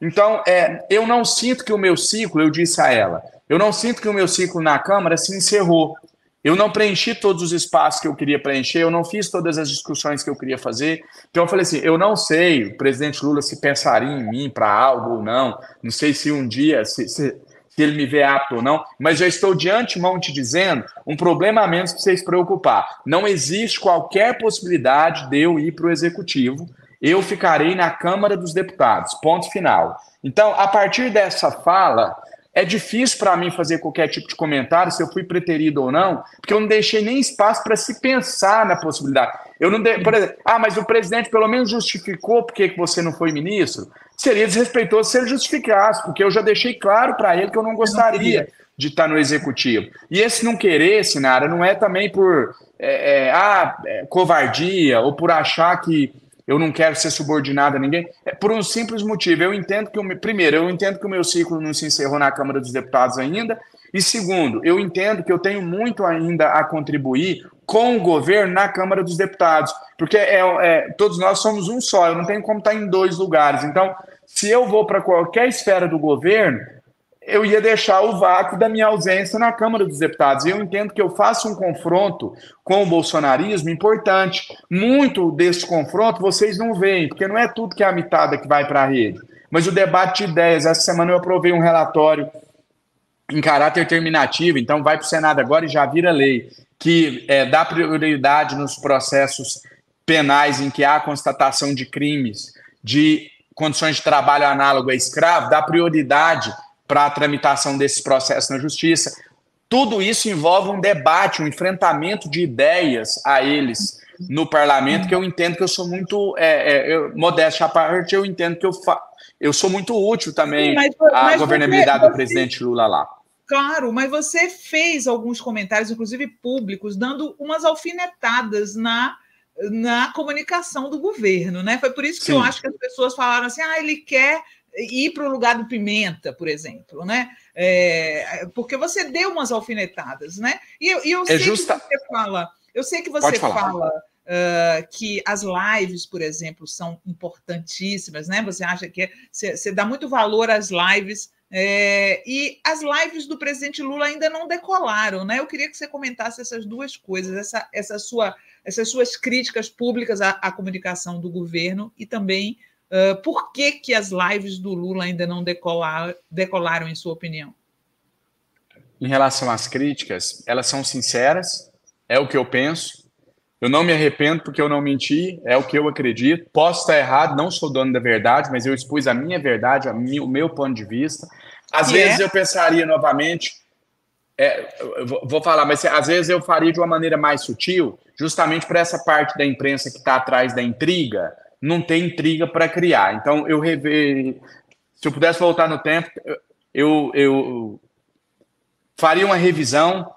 Então, eu não sinto que o meu ciclo, eu disse a ela, eu não sinto que o meu ciclo na Câmara se encerrou. Eu não preenchi todos os espaços que eu queria preencher, eu não fiz todas as discussões que eu queria fazer. Então, eu falei assim, eu não sei o presidente Lula se pensaria em mim para algo ou não, não sei se um dia, se ele me vê apto ou não, mas já estou de antemão te dizendo um problema a menos para você se preocupar. Não existe qualquer possibilidade de eu ir para o Executivo, eu ficarei na Câmara dos Deputados, ponto final. Então, a partir dessa fala, é difícil para mim fazer qualquer tipo de comentário, se eu fui preterido ou não, porque eu não deixei nem espaço para se pensar na possibilidade. Eu não por exemplo, mas o presidente pelo menos justificou por que você não foi ministro? Seria desrespeitoso se ele justificasse, porque eu já deixei claro para ele que eu não gostaria de estar no Executivo. E esse não querer, Sinara, não é também por covardia ou por achar que eu não quero ser subordinado a ninguém, é por um simples motivo. Eu entendo que eu entendo que o meu ciclo não se encerrou na Câmara dos Deputados ainda, e segundo, eu entendo que eu tenho muito ainda a contribuir com o governo na Câmara dos Deputados, porque todos nós somos um só, eu não tenho como estar em 2 lugares. Então, se eu vou para qualquer esfera do governo, eu ia deixar o vácuo da minha ausência na Câmara dos Deputados. E eu entendo que eu faço um confronto com o bolsonarismo importante. Muito desse confronto vocês não veem, porque não é tudo que é a mitada que vai para a rede. Mas o debate de ideias, essa semana eu aprovei um relatório em caráter terminativo, então vai para o Senado agora e já vira lei, que dá prioridade nos processos penais em que há constatação de crimes, de condições de trabalho análogo a escravo, dá prioridade para a tramitação desses processos na justiça. Tudo isso envolve um debate, um enfrentamento de ideias a eles no parlamento, que eu entendo que eu sou muito, modéstia à parte, eu entendo que eu sou muito útil também à governabilidade do presidente Lula lá. Claro, mas você fez alguns comentários, inclusive públicos, dando umas alfinetadas na comunicação do governo, né? Foi por isso que eu acho que as pessoas falaram assim, ele quer ir para o lugar do Pimenta, por exemplo, né? Porque você deu umas alfinetadas, né? E eu sei que você fala, que as lives, por exemplo, são importantíssimas, né? Você acha que você dá muito valor às lives, e as lives do presidente Lula ainda não decolaram, né? Eu queria que você comentasse essas duas coisas, essas suas críticas públicas à comunicação do governo e também por que as lives do Lula ainda não decolaram, em sua opinião? Em relação às críticas, elas são sinceras, é o que eu penso. Eu não me arrependo porque eu não menti, é o que eu acredito. Posso estar errado, não sou dono da verdade, mas eu expus a minha verdade, o meu ponto de vista. Às vezes eu pensaria novamente, eu vou falar, mas às vezes eu faria de uma maneira mais sutil, justamente para essa parte da imprensa que está atrás da intriga, não tem intriga para criar. Então, se eu pudesse voltar no tempo, eu faria uma revisão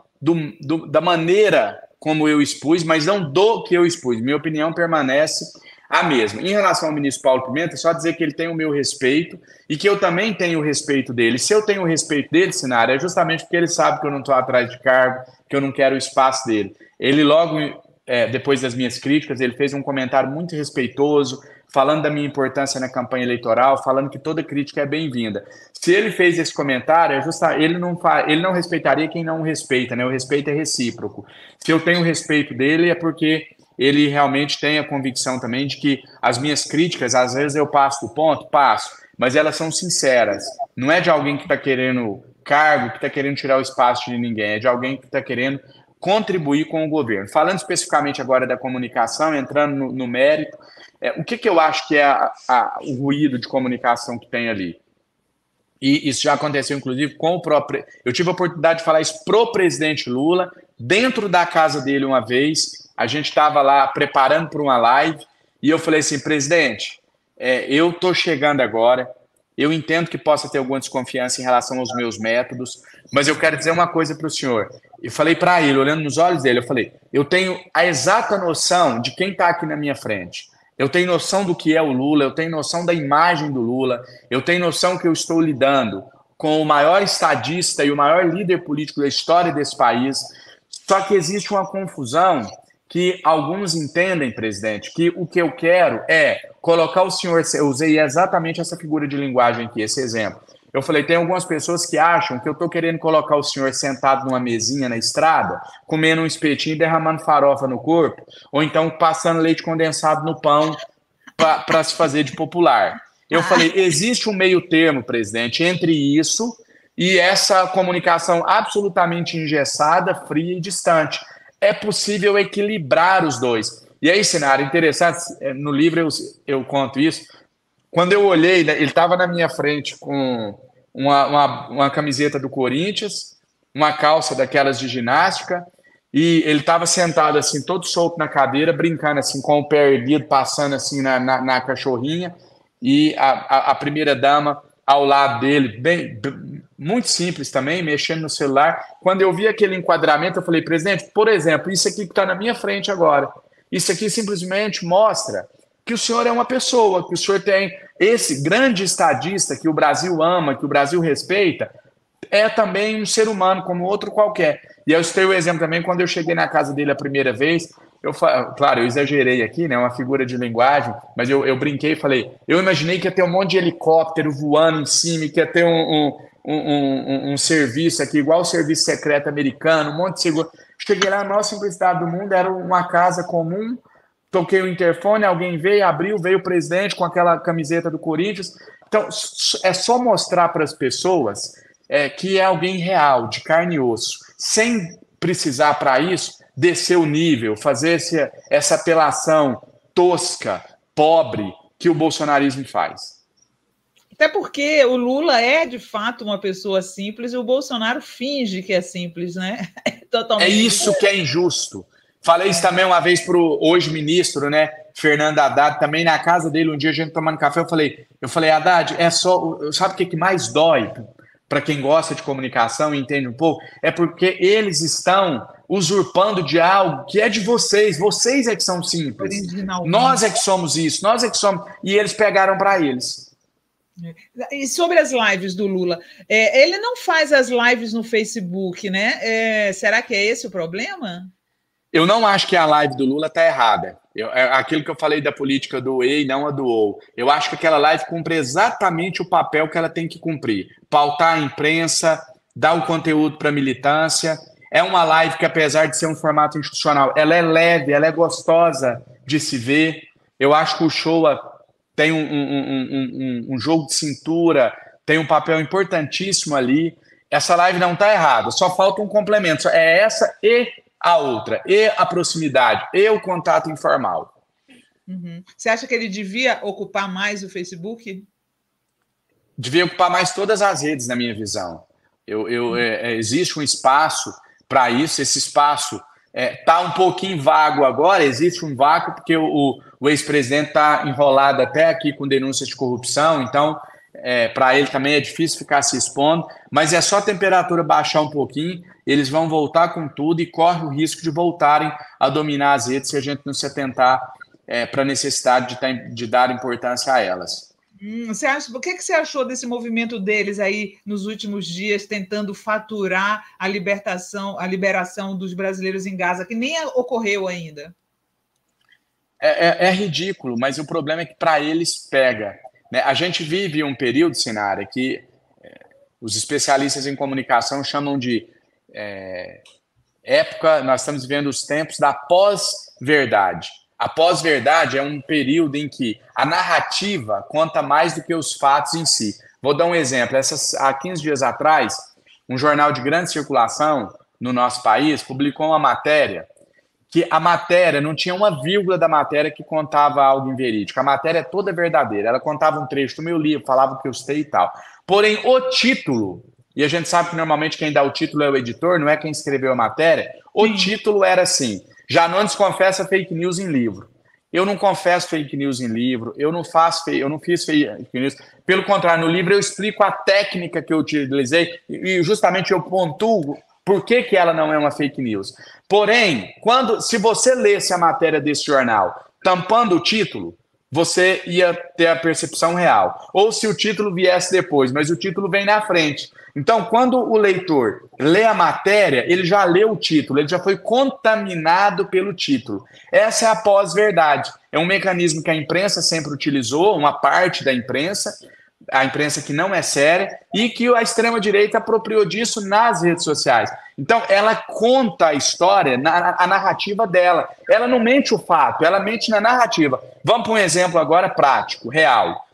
da maneira como eu expus, mas não do que eu expus. Minha opinião permanece a mesma. Em relação ao ministro Paulo Pimenta, só dizer que ele tem o meu respeito e que eu também tenho o respeito dele. Se eu tenho o respeito dele, Sinara, é justamente porque ele sabe que eu não estou atrás de cargo, que eu não quero o espaço dele. Ele logo, depois das minhas críticas, ele fez um comentário muito respeitoso, falando da minha importância na campanha eleitoral, falando que toda crítica é bem-vinda. Se ele fez esse comentário, ele não respeitaria quem não o respeita, né? O respeito é recíproco. Se eu tenho o respeito dele, é porque ele realmente tem a convicção também de que as minhas críticas, às vezes eu passo do ponto, mas elas são sinceras. Não é de alguém que está querendo cargo, que está querendo tirar o espaço de ninguém, é de alguém que está querendo contribuir com o governo. Falando especificamente agora da comunicação, entrando no mérito, o que eu acho que é o ruído de comunicação que tem ali? E isso já aconteceu, inclusive, com o próprio... Eu tive a oportunidade de falar isso pro presidente Lula, dentro da casa dele uma vez. A gente estava lá preparando para uma live, e eu falei assim, presidente, eu estou chegando agora, eu entendo que possa ter alguma desconfiança em relação aos meus métodos, mas eu quero dizer uma coisa para o senhor. Eu falei para ele, olhando nos olhos dele, eu falei, eu tenho a exata noção de quem está aqui na minha frente. Eu tenho noção do que é o Lula, eu tenho noção da imagem do Lula, eu tenho noção que eu estou lidando com o maior estadista e o maior líder político da história desse país. Só que existe uma confusão que alguns entendem, presidente, que o que eu quero é colocar o senhor... Eu usei exatamente essa figura de linguagem aqui, esse exemplo. Eu falei, tem algumas pessoas que acham que eu estou querendo colocar o senhor sentado numa mesinha na estrada, comendo um espetinho e derramando farofa no corpo, ou então passando leite condensado no pão para se fazer de popular. Eu falei, existe um meio termo, presidente, entre isso e essa comunicação absolutamente engessada, fria e distante. É possível equilibrar os dois. E aí, Sinara, interessante, no livro eu conto isso. Quando eu olhei, ele estava na minha frente com uma camiseta do Corinthians, uma calça daquelas de ginástica, e ele estava sentado assim, todo solto na cadeira, brincando assim, com o pé erguido, passando assim na cachorrinha, e a primeira-dama ao lado dele, muito simples também, mexendo no celular. Quando eu vi aquele enquadramento, eu falei, presidente, por exemplo, isso aqui que está na minha frente agora, isso aqui simplesmente mostra que o senhor é uma pessoa, que o senhor tem esse grande estadista que o Brasil ama, que o Brasil respeita, é também um ser humano como outro qualquer. E eu citei o exemplo também, quando eu cheguei na casa dele a primeira vez, claro, eu exagerei aqui, né, uma figura de linguagem, mas eu brinquei e falei, eu imaginei que ia ter um monte de helicóptero voando em cima, que ia ter um serviço aqui, igual o serviço secreto americano, um monte de seguro. Cheguei lá, a nossa simplicidade do mundo era uma casa comum, toquei o interfone, alguém veio, abriu, veio o presidente com aquela camiseta do Corinthians. Então, é só mostrar para as pessoas que é alguém real, de carne e osso, sem precisar, para isso, descer o nível, fazer essa apelação tosca, pobre, que o bolsonarismo faz. Até porque o Lula é, de fato, uma pessoa simples e o Bolsonaro finge que é simples, né? Totalmente. É isso que é injusto. Falei isso também uma vez para o hoje ministro, né, Fernando Haddad, também na casa dele, um dia a gente tomando café, eu falei, Haddad, sabe o que mais dói para quem gosta de comunicação e entende um pouco? É porque eles estão usurpando de algo que é de vocês é que são simples. Nós é que somos isso, nós é que somos, e eles pegaram para eles. E sobre as lives do Lula, ele não faz as lives no Facebook, né? Será que é esse o problema? Eu não acho que a live do Lula está errada. Aquilo que eu falei da política do E e não a do OU. Eu acho que aquela live cumpre exatamente o papel que ela tem que cumprir. Pautar a imprensa, dar o conteúdo para a militância. É uma live que, apesar de ser um formato institucional, ela é leve, ela é gostosa de se ver. Eu acho que o Showa tem um jogo de cintura, tem um papel importantíssimo ali. Essa live não está errada, só falta um complemento. É essa e a outra, e a proximidade, e o contato informal. Uhum. Você acha que ele devia ocupar mais o Facebook? Devia ocupar mais todas as redes, na minha visão. Existe um espaço para isso, esse espaço está um pouquinho vago agora, existe um vácuo, porque o ex-presidente está enrolado até aqui com denúncias de corrupção, então para ele também é difícil ficar se expondo, mas é só a temperatura baixar um pouquinho, eles vão voltar com tudo e corre o risco de voltarem a dominar as redes se a gente não se atentar para a necessidade de dar importância a elas. O que você achou desse movimento deles aí nos últimos dias, tentando faturar a liberação dos brasileiros em Gaza, que nem ocorreu ainda? É ridículo, mas o problema é que para eles pega. Né? A gente vive um período, Sinara, que os especialistas em comunicação chamam de época, nós estamos vivendo os tempos da pós-verdade. A pós-verdade é um período em que a narrativa conta mais do que os fatos em si. Vou dar um exemplo. Há 15 dias atrás, um jornal de grande circulação no nosso país publicou uma matéria que a matéria não tinha uma vírgula da matéria que contava algo inverídico. A matéria é toda verdadeira. Ela contava um trecho do meu livro, falava o que eu sei e tal. Porém, o título, e a gente sabe que normalmente quem dá o título é o editor, não é quem escreveu a matéria, o título era assim: Janones confessa fake news em livro. Eu não confesso fake news em livro, eu não fiz fake news. Pelo contrário, no livro eu explico a técnica que eu utilizei e justamente eu pontuo por que ela não é uma fake news. Porém, se você lesse a matéria desse jornal tampando o título, você ia ter a percepção real. Ou se o título viesse depois, mas o título vem na frente. Então, quando o leitor lê a matéria, ele já leu o título, ele já foi contaminado pelo título. Essa é a pós-verdade. É um mecanismo que a imprensa sempre utilizou, uma parte da imprensa, a imprensa que não é séria, e que a extrema-direita apropriou disso nas redes sociais. Então, ela conta a história, a narrativa dela. Ela não mente o fato, ela mente na narrativa. Vamos para um exemplo agora prático, real.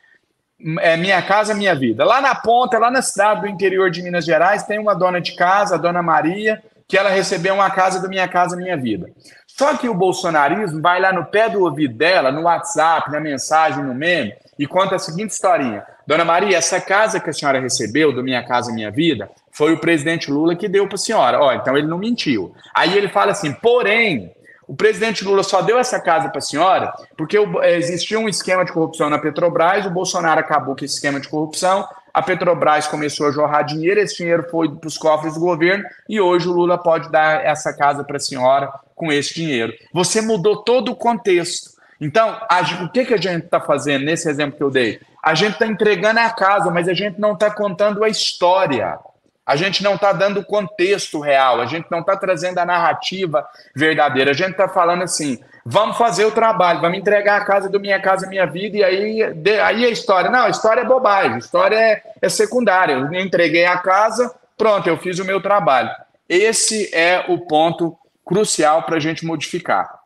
Minha Casa Minha Vida. Lá na ponta, lá na cidade do interior de Minas Gerais, tem uma dona de casa, a dona Maria, que ela recebeu uma casa do Minha Casa Minha Vida. Só que o bolsonarismo vai lá no pé do ouvido dela, no WhatsApp, na mensagem, no meme, e conta a seguinte historinha. Dona Maria, essa casa que a senhora recebeu do Minha Casa Minha Vida foi o presidente Lula que deu para a senhora. Então ele não mentiu. Aí ele fala assim, porém, o presidente Lula só deu essa casa para a senhora porque existia um esquema de corrupção na Petrobras, o Bolsonaro acabou com esse esquema de corrupção, a Petrobras começou a jorrar dinheiro, esse dinheiro foi para os cofres do governo e hoje o Lula pode dar essa casa para a senhora com esse dinheiro. Você mudou todo o contexto. Então, o que a gente está fazendo nesse exemplo que eu dei? A gente está entregando a casa, mas a gente não está contando a história. A gente não está dando o contexto real, a gente não está trazendo a narrativa verdadeira. A gente está falando assim, vamos fazer o trabalho, vamos entregar a casa do Minha Casa Minha Vida, e aí a história. Não, a história é bobagem, a história é secundária. Eu entreguei a casa, pronto, eu fiz o meu trabalho. Esse é o ponto crucial para a gente modificar.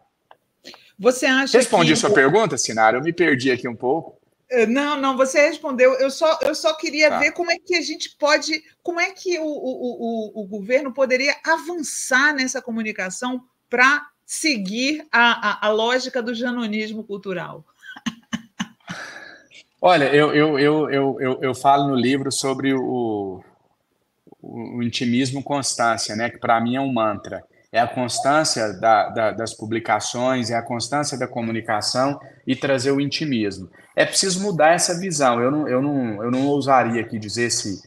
Você acha Respondi a sua pergunta, Sinara? Eu me perdi aqui um pouco. Não, você respondeu. Eu só queria ver como é que a gente pode, como é que o governo poderia avançar nessa comunicação para seguir a lógica do janonismo cultural. Olha, eu falo no livro sobre o intimismo constância, né? Que para mim é um mantra. É a constância das publicações, é a constância da comunicação e trazer o intimismo. É preciso mudar essa visão. Eu não ousaria aqui dizer se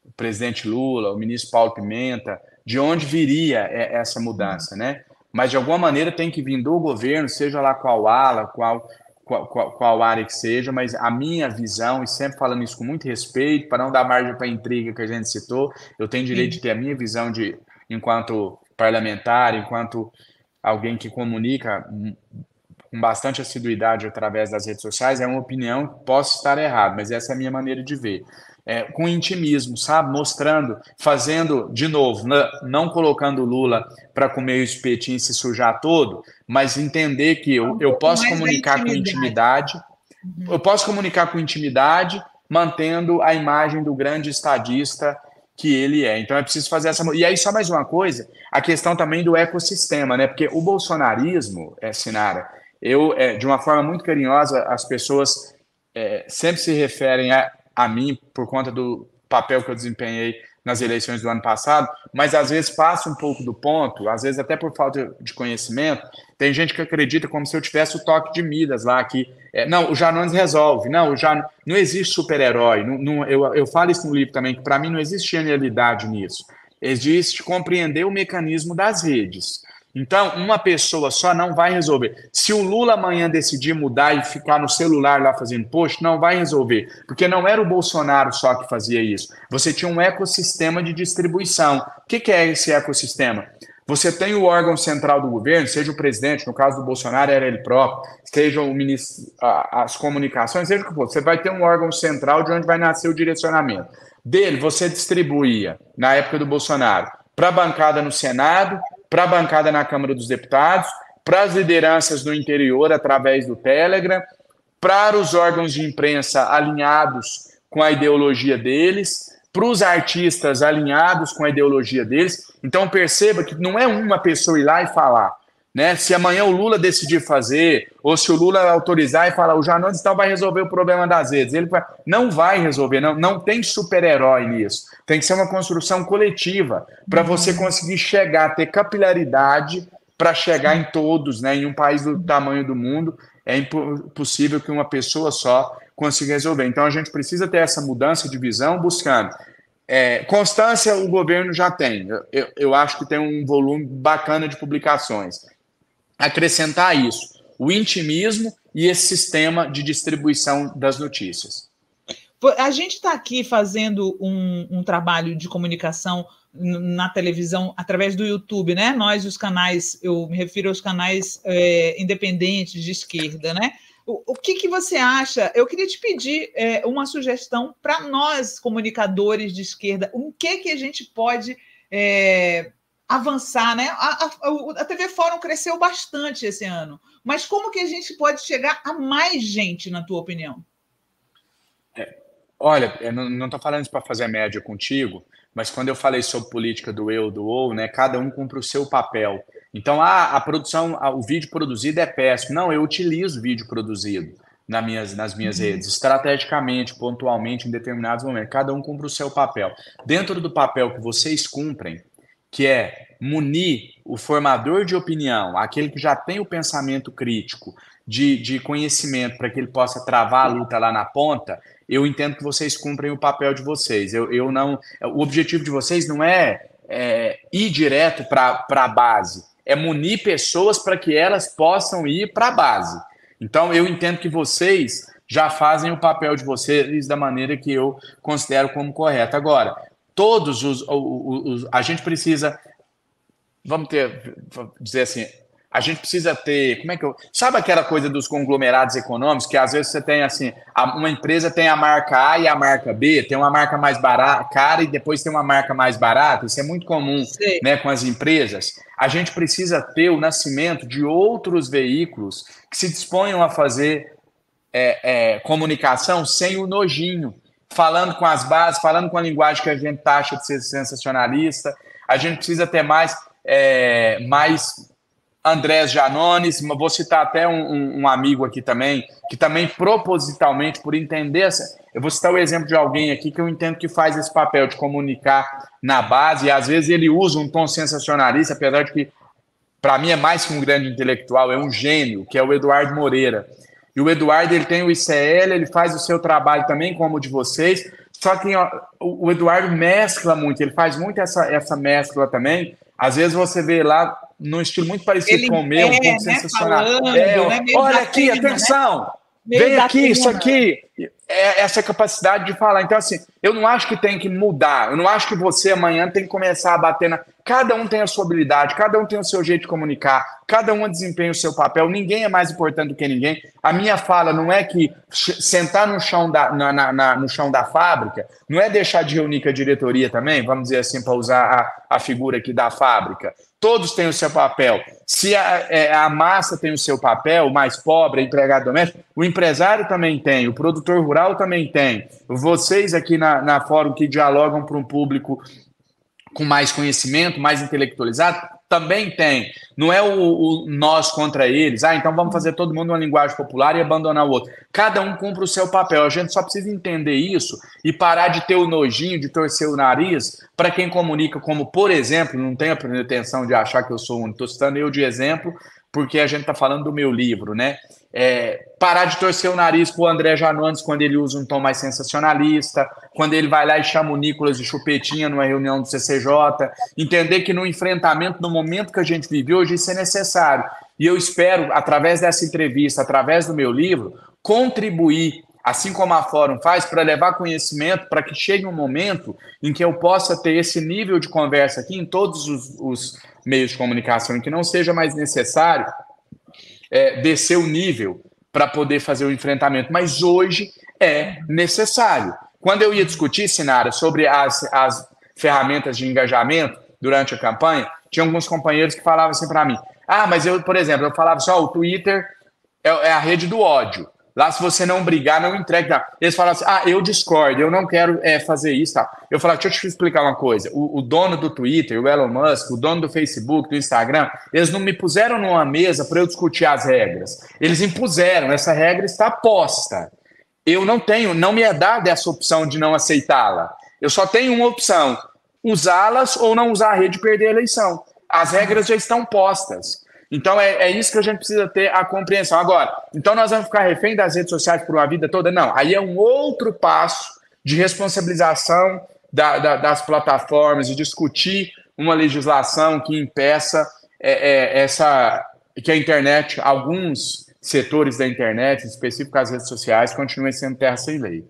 o presidente Lula, o ministro Paulo Pimenta, de onde viria essa mudança, né? Mas, de alguma maneira, tem que vir do governo, seja lá qual ala, qual área que seja, mas a minha visão, e sempre falando isso com muito respeito, para não dar margem para a intriga que a gente citou, eu tenho direito de ter a minha visão enquanto parlamentar, enquanto alguém que comunica com bastante assiduidade através das redes sociais, é uma opinião, posso estar errado, mas essa é a minha maneira de ver. Com intimismo, sabe? Mostrando, fazendo, de novo, não colocando o Lula para comer o espetinho e se sujar todo, mas entender que eu posso comunicar com intimidade, eu posso comunicar com intimidade, mantendo a imagem do grande estadista que ele é. Então é preciso fazer essa... E aí, só mais uma coisa, a questão também do ecossistema, né? Porque o bolsonarismo, Sinara, de uma forma muito carinhosa, as pessoas sempre se referem a mim por conta do papel que eu desempenhei nas eleições do ano passado, mas às vezes passa um pouco do ponto, às vezes até por falta de conhecimento. Tem gente que acredita como se eu tivesse o toque de Midas lá, que não, o Janones resolve, não existe super-herói. Eu falo isso no livro também, que para mim não existe genialidade nisso. Existe compreender o mecanismo das redes. Então, uma pessoa só não vai resolver. Se o Lula amanhã decidir mudar e ficar no celular lá fazendo post, não vai resolver. Porque não era o Bolsonaro só que fazia isso. Você tinha um ecossistema de distribuição. O que é esse ecossistema? Você tem o órgão central do governo, seja o presidente, no caso do Bolsonaro era ele próprio, seja o ministro, as comunicações, seja o que for. Você vai ter um órgão central de onde vai nascer o direcionamento. Dele, você distribuía, na época do Bolsonaro, para a bancada no Senado, para a bancada na Câmara dos Deputados, para as lideranças no interior através do Telegram, para os órgãos de imprensa alinhados com a ideologia deles, para os artistas alinhados com a ideologia deles. Então perceba que não é uma pessoa ir lá e falar, né? Se amanhã o Lula decidir fazer, ou se o Lula autorizar e falar, o Janones tal vai resolver o problema das redes, não vai resolver, não tem super-herói nisso. Tem que ser uma construção coletiva para você conseguir chegar, ter capilaridade para chegar em todos, né? Em um país do tamanho do mundo, é impossível que uma pessoa só consiga resolver. Então a gente precisa ter essa mudança de visão buscando. Constância o governo já tem. Eu acho que tem um volume bacana de publicações. Acrescentar isso, o intimismo e esse sistema de distribuição das notícias. A gente está aqui fazendo um trabalho de comunicação na televisão através do YouTube, né? Nós, os canais, eu me refiro aos canais independentes de esquerda, né? O que você acha? Eu queria te pedir uma sugestão para nós, comunicadores de esquerda, o que a gente pode avançar, né? A TV Fórum cresceu bastante esse ano, mas como que a gente pode chegar a mais gente, na tua opinião? Olha, eu não estou falando isso para fazer média contigo, mas quando eu falei sobre política do eu, do ou, né, cada um cumpre o seu papel. Então, a produção, o vídeo produzido é péssimo. Não, eu utilizo vídeo produzido nas minhas redes, estrategicamente, pontualmente, em determinados momentos. Cada um cumpre o seu papel. Dentro do papel que vocês cumprem, que é munir o formador de opinião, aquele que já tem o pensamento crítico, de conhecimento, para que ele possa travar a luta lá na ponta, eu entendo que vocês cumprem o papel de vocês. O objetivo de vocês não é ir direto para a base, é munir pessoas para que elas possam ir para a base. Então, eu entendo que vocês já fazem o papel de vocês da maneira que eu considero como correta. Agora, todos a gente precisa, dizer assim, a gente precisa ter, sabe aquela coisa dos conglomerados econômicos, que às vezes você tem assim, uma empresa tem a marca A e a marca B, tem uma marca mais barata, cara, e depois tem uma marca mais barata, isso é muito comum, né, com as empresas. A gente precisa ter o nascimento de outros veículos que se disponham a fazer comunicação sem o nojinho, falando com as bases, falando com a linguagem que a gente taxa de ser sensacionalista. A gente precisa ter mais Andrés Janones, vou citar até um amigo aqui também, que também propositalmente, por entender, eu vou citar o exemplo de alguém aqui que eu entendo que faz esse papel de comunicar na base, e às vezes ele usa um tom sensacionalista, apesar de que, para mim, é mais que um grande intelectual, é um gênio, que é o Eduardo Moreira. E o Eduardo, ele tem o ICL, ele faz o seu trabalho também, como o de vocês, só que o Eduardo mescla muito, ele faz muito essa mescla também. Às vezes você vê lá num estilo muito parecido com o meu, um pouco sensacional. Falando, olha aqui, atenção! Vem aqui, isso aqui. essa capacidade de falar. Então, assim, eu não acho que tem que mudar, eu não acho que você amanhã tem que começar a bater na... Cada um tem a sua habilidade, cada um tem o seu jeito de comunicar, cada um desempenha o seu papel, ninguém é mais importante do que ninguém. A minha fala não é que sentar no chão no chão da fábrica, não é deixar de reunir com a diretoria também, vamos dizer assim, para usar a figura aqui da fábrica. Todos têm o seu papel. Se a massa tem o seu papel, o mais pobre, empregado doméstico, o empresário também tem, o produtor rural também tem. Vocês aqui na Fórum que dialogam para um público com mais conhecimento, mais intelectualizado, também tem. Não é o nós contra eles. Então vamos fazer todo mundo uma linguagem popular e abandonar o outro. Cada um cumpre o seu papel. A gente só precisa entender isso e parar de ter o nojinho, de torcer o nariz para quem comunica, como, por exemplo, não tenho a pretensão de achar que eu sou único, estou citando eu de exemplo, porque a gente está falando do meu livro, né? Parar de torcer o nariz para o André Janones quando ele usa um tom mais sensacionalista, quando ele vai lá e chama o Nicolas de chupetinha numa reunião do CCJ, entender que no enfrentamento, no momento que a gente vive hoje, isso é necessário. E eu espero, através dessa entrevista, através do meu livro, contribuir, assim como a Fórum faz, para levar conhecimento, para que chegue um momento em que eu possa ter esse nível de conversa aqui em todos os meios de comunicação, em que não seja mais necessário descer o nível para poder fazer o enfrentamento. Mas hoje é necessário. Quando eu ia discutir, Sinara, sobre as ferramentas de engajamento durante a campanha, tinha alguns companheiros que falavam assim para mim, mas eu, por exemplo, eu falava assim, o Twitter é a rede do ódio. Lá, se você não brigar, não entregue. Tá? Eles falavam assim, eu discordo, eu não quero fazer isso. Tá? Eu falava, deixa eu te explicar uma coisa. O dono do Twitter, o Elon Musk, o dono do Facebook, do Instagram, eles não me puseram numa mesa para eu discutir as regras. Eles impuseram, essa regra está posta. Eu não me é dada essa opção de não aceitá-la. Eu só tenho uma opção, usá-las ou não usar a rede e perder a eleição. As regras já estão postas. Então, é isso que a gente precisa ter a compreensão. Agora, então nós vamos ficar refém das redes sociais por uma vida toda? Não. Aí é um outro passo de responsabilização das plataformas, de discutir uma legislação que impeça que a internet, alguns setores da internet, em específico as redes sociais, continuem sendo terra sem lei.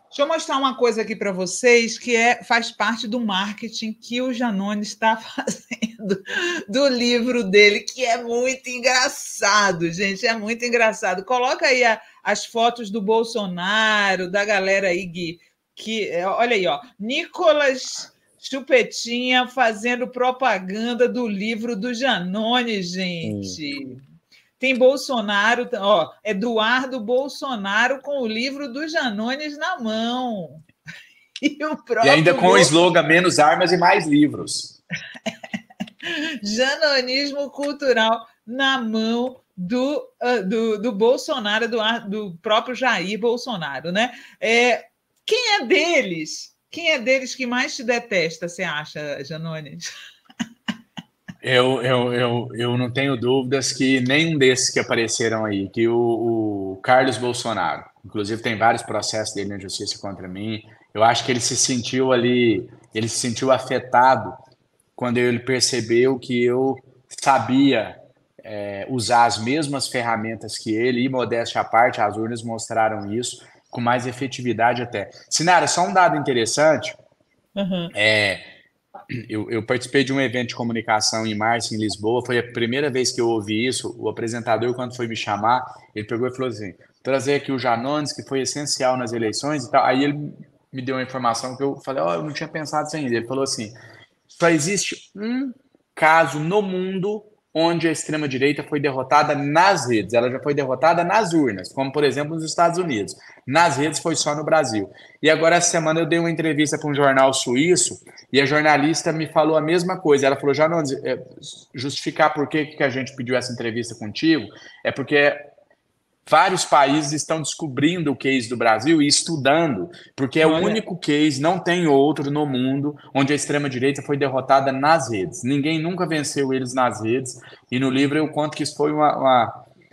Deixa eu mostrar uma coisa aqui para vocês que faz parte do marketing que o Janones está fazendo do livro dele, que é muito engraçado, gente, é muito engraçado. Coloca aí as fotos do Bolsonaro, da galera aí, Gui, olha aí, Nicolas Chupetinha fazendo propaganda do livro do Janones, gente. Tem Bolsonaro, Eduardo Bolsonaro com o livro do Janones na mão. E ainda com o slogan menos armas e mais livros. Janonismo cultural na mão do Bolsonaro, do próprio Jair Bolsonaro, né? Quem é deles? Quem é deles que mais te detesta, você acha, Janones? Eu não tenho dúvidas que nenhum desses que apareceram aí, que o Carlos Bolsonaro, inclusive tem vários processos dele na justiça contra mim, eu acho que ele se sentiu afetado quando ele percebeu que eu sabia usar as mesmas ferramentas que ele, e modéstia à parte, as urnas mostraram isso, com mais efetividade até. Sinara, só um dado interessante, Eu participei de um evento de comunicação em março, em Lisboa. Foi a primeira vez que eu ouvi isso. O apresentador, quando foi me chamar, ele pegou e falou assim, trazer aqui o Janones, que foi essencial nas eleições e tal. Aí ele me deu uma informação que eu falei, eu não tinha pensado isso ainda. Ele falou assim, só existe um caso no mundo onde a extrema-direita foi derrotada nas redes. Ela já foi derrotada nas urnas, como, por exemplo, nos Estados Unidos. Nas redes foi só no Brasil. E agora, essa semana, eu dei uma entrevista para um jornal suíço e a jornalista me falou a mesma coisa. Ela falou, Janones, justificar por que a gente pediu essa entrevista contigo é porque vários países estão descobrindo o case do Brasil e estudando, porque é o único case, não tem outro no mundo, onde a extrema-direita foi derrotada nas redes. Ninguém nunca venceu eles nas redes, e no livro eu conto que isso foi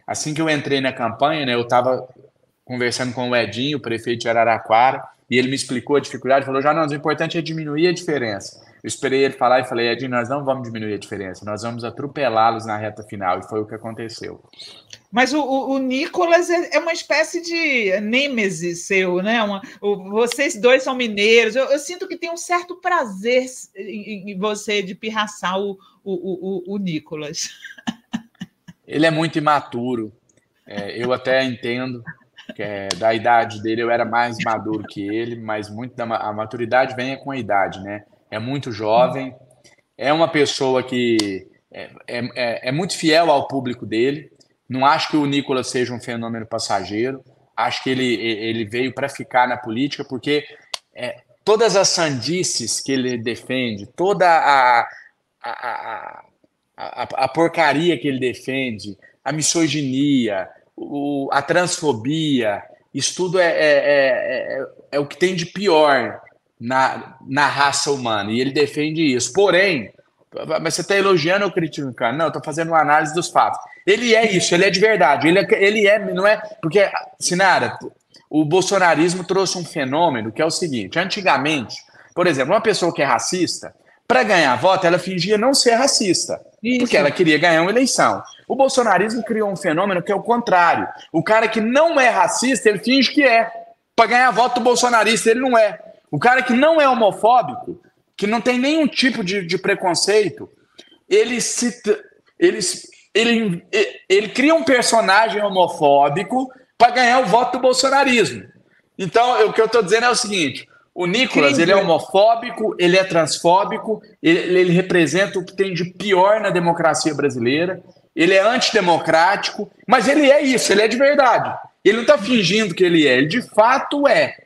Assim que eu entrei na campanha, né, eu estava conversando com o Edinho, o prefeito de Araraquara, e ele me explicou a dificuldade, falou, já não, o importante é diminuir a diferença. Eu esperei ele falar e falei, Edinho, nós não vamos diminuir a diferença, nós vamos atropelá-los na reta final, e foi o que aconteceu. Mas o Nicolas é uma espécie de nêmesis seu, né? Vocês dois são mineiros. Eu sinto que tem um certo prazer em você de pirraçar o Nicolas. Ele é muito imaturo. Eu até entendo que da idade dele eu era mais maduro que ele, mas muito a maturidade vem com a idade, né? É muito jovem, é uma pessoa que é muito fiel ao público dele. Não acho que o Nicolas seja um fenômeno passageiro. Acho que ele veio para ficar na política, porque todas as sandices que ele defende, toda a porcaria que ele defende, a misoginia, a transfobia, isso tudo é o que tem de pior na raça humana. E ele defende isso. Porém, mas você está elogiando ou criticando? Não, eu estou fazendo uma análise dos fatos. Ele é isso, ele é de verdade. Não é. Porque, Sinara, o bolsonarismo trouxe um fenômeno que é o seguinte: antigamente, por exemplo, uma pessoa que é racista, para ganhar voto, ela fingia não ser racista, porque ela queria ganhar uma eleição. O bolsonarismo criou um fenômeno que é o contrário. O cara que não é racista, ele finge que é. Para ganhar voto do bolsonarista, ele não é. O cara que não é homofóbico, que não tem nenhum tipo de preconceito, ele cria um personagem homofóbico para ganhar o voto do bolsonarismo. Então, o que eu estou dizendo é o seguinte: o Nicolas, ele é homofóbico, ele é transfóbico, ele representa o que tem de pior na democracia brasileira, ele é antidemocrático, mas ele é isso, ele é de verdade. Ele não está fingindo que ele de fato é.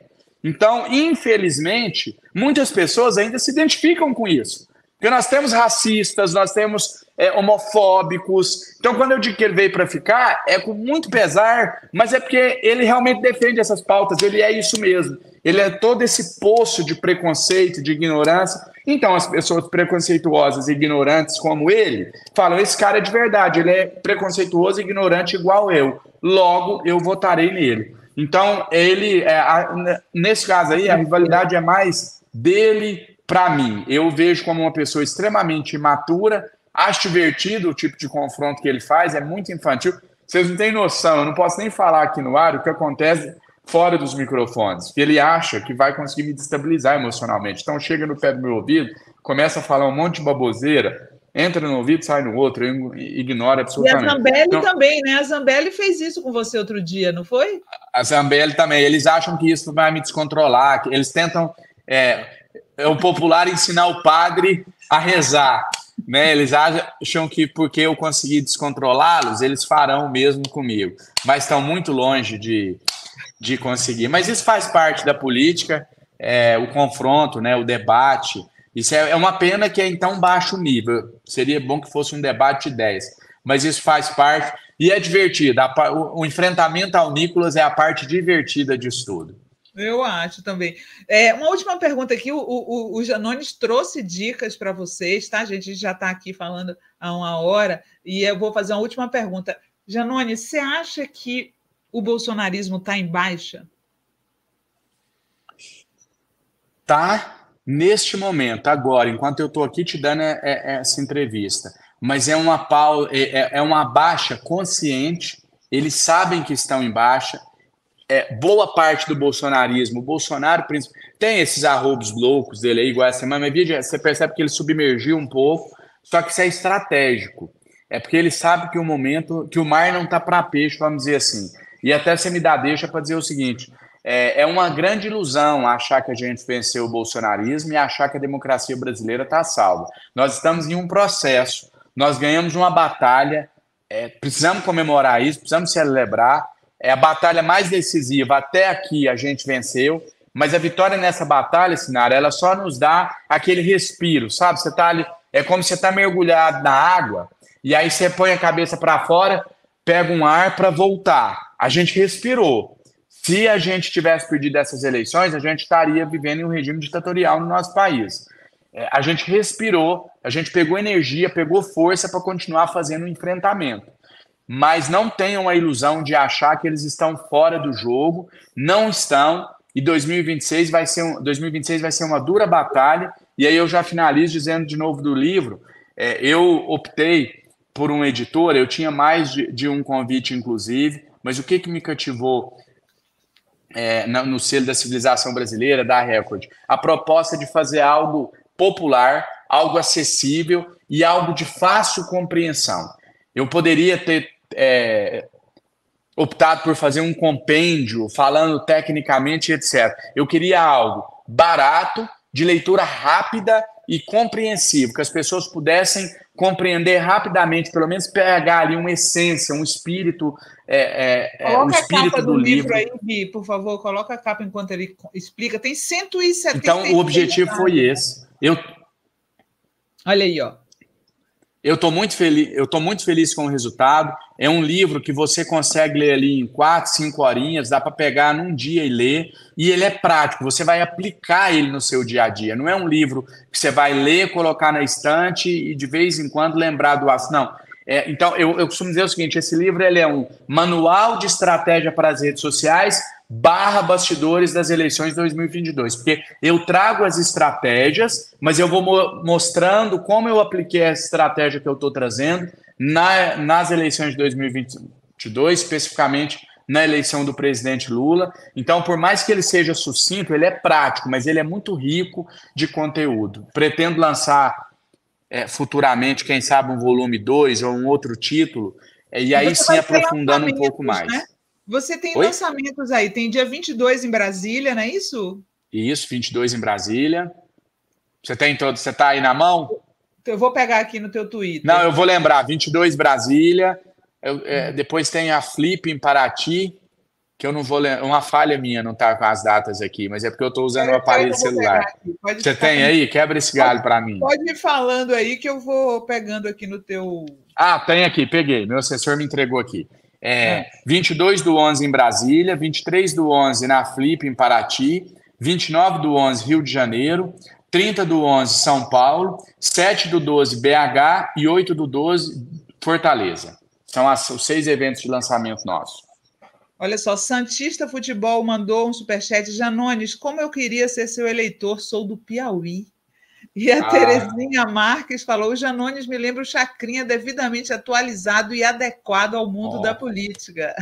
Então, infelizmente, muitas pessoas ainda se identificam com isso. Porque nós temos racistas, nós temos homofóbicos. Então, quando eu digo que ele veio para ficar, é com muito pesar, mas é porque ele realmente defende essas pautas, ele é isso mesmo. Ele é todo esse poço de preconceito, de ignorância. Então, as pessoas preconceituosas e ignorantes como ele falam, esse cara é de verdade, ele é preconceituoso e ignorante igual eu. Logo, eu votarei nele. Então, nesse caso aí, a rivalidade é mais dele para mim. Eu vejo como uma pessoa extremamente imatura, acho divertido o tipo de confronto que ele faz, é muito infantil. Vocês não têm noção, eu não posso nem falar aqui no ar o que acontece fora dos microfones, que ele acha que vai conseguir me destabilizar emocionalmente. Então, chega no pé do meu ouvido, começa a falar um monte de baboseira, entra no ouvido, sai no outro, ignora absolutamente. E a Zambelli também, né? A Zambelli fez isso com você outro dia, não foi? A Zambelli também. Eles acham que isso vai me descontrolar, que eles tentam o popular ensinar o padre a rezar, né? Eles acham que porque eu consegui descontrolá-los, eles farão o mesmo comigo. Mas estão muito longe de conseguir. Mas isso faz parte da política, o confronto, né? O debate. Isso é uma pena que é em tão baixo nível. Seria bom que fosse um debate de 10. Mas isso faz parte e é divertido. O enfrentamento ao Nicolas é a parte divertida disso tudo. Eu acho também. Uma última pergunta aqui. O Janones trouxe dicas para vocês, tá, gente? A gente já está aqui falando há uma hora e eu vou fazer uma última pergunta. Janones, você acha que o bolsonarismo está em baixa? Tá. Neste momento, agora, enquanto eu estou aqui te dando essa entrevista, mas é uma baixa consciente, eles sabem que estão em baixa, boa parte do bolsonarismo, o Bolsonaro tem esses arrobos loucos dele aí, igual essa semana, mas você percebe que ele submergiu um pouco, só que isso é estratégico, é porque ele sabe que que o mar não está para peixe, vamos dizer assim, e até você me dá deixa para dizer o seguinte: é uma grande ilusão achar que a gente venceu o bolsonarismo e achar que a democracia brasileira está salva. Nós estamos em um processo, nós ganhamos uma batalha, precisamos comemorar isso, precisamos celebrar. É a batalha mais decisiva, até aqui a gente venceu, mas a vitória nessa batalha, Sinara, ela só nos dá aquele respiro, sabe? Você tá ali, é como você está mergulhado na água, e aí você põe a cabeça para fora, pega um ar para voltar. A gente respirou. Se a gente tivesse perdido essas eleições, a gente estaria vivendo em um regime ditatorial no nosso país. A gente respirou, a gente pegou energia, pegou força para continuar fazendo o enfrentamento. Mas não tenham a ilusão de achar que eles estão fora do jogo. Não estão. e 2026 vai ser uma dura batalha. E aí eu já finalizo dizendo de novo do livro. Eu optei por um editor, eu tinha mais de um convite, inclusive, mas o que me cativou no selo da civilização brasileira, da Record? A proposta de fazer algo popular, algo acessível e algo de fácil compreensão. Eu poderia ter optado por fazer um compêndio falando tecnicamente, etc. Eu queria algo barato, de leitura rápida e compreensível, que as pessoas pudessem compreender rapidamente, pelo menos pegar ali uma essência, um espírito, o espírito do livro. Aí, Gui, por favor, coloca a capa enquanto ele explica. Tem 170. Então, o objetivo foi esse. Olha aí, ó. Eu estou muito feliz com o resultado. É um livro que você consegue ler ali em 4, 5 horinhas, dá para pegar num dia e ler, e ele é prático, você vai aplicar ele no seu dia a dia. Não é um livro que você vai ler, colocar na estante e de vez em quando lembrar do assunto. Não. Então, eu costumo dizer o seguinte, esse livro ele é um manual de estratégia para as redes sociais / bastidores das eleições de 2022, porque eu trago as estratégias, mas eu vou mostrando como eu apliquei a estratégia que eu estou trazendo nas eleições de 2022, especificamente na eleição do presidente Lula. Então, por mais que ele seja sucinto, ele é prático, mas ele é muito rico de conteúdo. Pretendo lançar futuramente, quem sabe, um volume 2 ou um outro título, e aí sim aprofundando um pouco mais. Né? Você tem lançamentos aí, tem dia 22 em Brasília, não é isso? Isso, 22 em Brasília. Você está aí na mão? Eu vou pegar aqui no teu Twitter. Não, eu vou lembrar, 22 Brasília, depois tem a Flip em Paraty, que eu não vou lembrar, uma falha minha não tá com as datas aqui, mas é porque eu estou usando o aparelho celular. Você tem aí? Quebra esse galho para mim. Pode ir falando aí que eu vou pegando aqui no teu... Ah, tem aqui, peguei, meu assessor me entregou aqui. 22/11 em Brasília, 23/11 na Flip em Paraty, 29/11 Rio de Janeiro, 30/11 São Paulo, 7/12 BH e 8/12 Fortaleza. São os 6 eventos de lançamento nossos. Olha só, Santista Futebol mandou um superchat. Janones, como eu queria ser seu eleitor, sou do Piauí. E a Terezinha Marques falou: o Janones me lembra o Chacrinha devidamente atualizado e adequado ao mundo da política.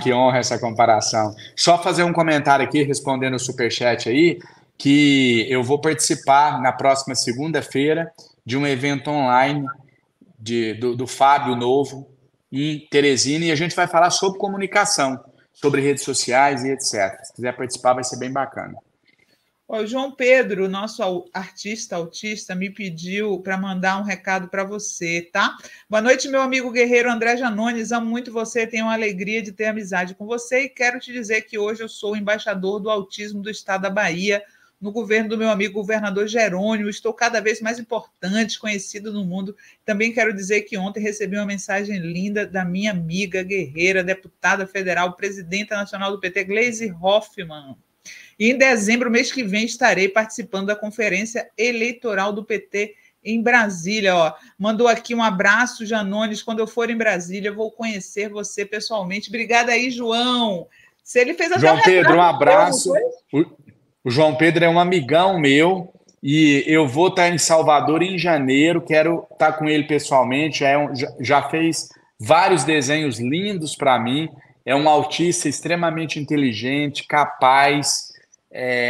Que honra essa comparação. Só fazer um comentário aqui, respondendo o superchat aí, que eu vou participar na próxima segunda-feira de um evento online do Fábio Novo em Teresina, e a gente vai falar sobre comunicação, sobre redes sociais e etc. Se quiser participar, vai ser bem bacana. O João Pedro, nosso artista autista, me pediu para mandar um recado para você, tá? Boa noite, meu amigo guerreiro André Janones. Amo muito você, tenho a alegria de ter amizade com você e quero te dizer que hoje eu sou o embaixador do autismo do estado da Bahia, no governo do meu amigo governador Jerônimo. Estou cada vez mais importante, conhecido no mundo. Também quero dizer que ontem recebi uma mensagem linda da minha amiga guerreira, deputada federal, presidenta nacional do PT, Gleisi Hoffmann. E em dezembro, mês que vem, estarei participando da conferência eleitoral do PT em Brasília. Mandou aqui um abraço, Janones. Quando eu for em Brasília, eu vou conhecer você pessoalmente. Obrigada aí, João. Se ele fez até João Pedro, um abraço. O João Pedro é um amigão meu e eu vou estar em Salvador em janeiro. Quero estar com ele pessoalmente. Já fez vários desenhos lindos para mim. É um autista extremamente inteligente, capaz,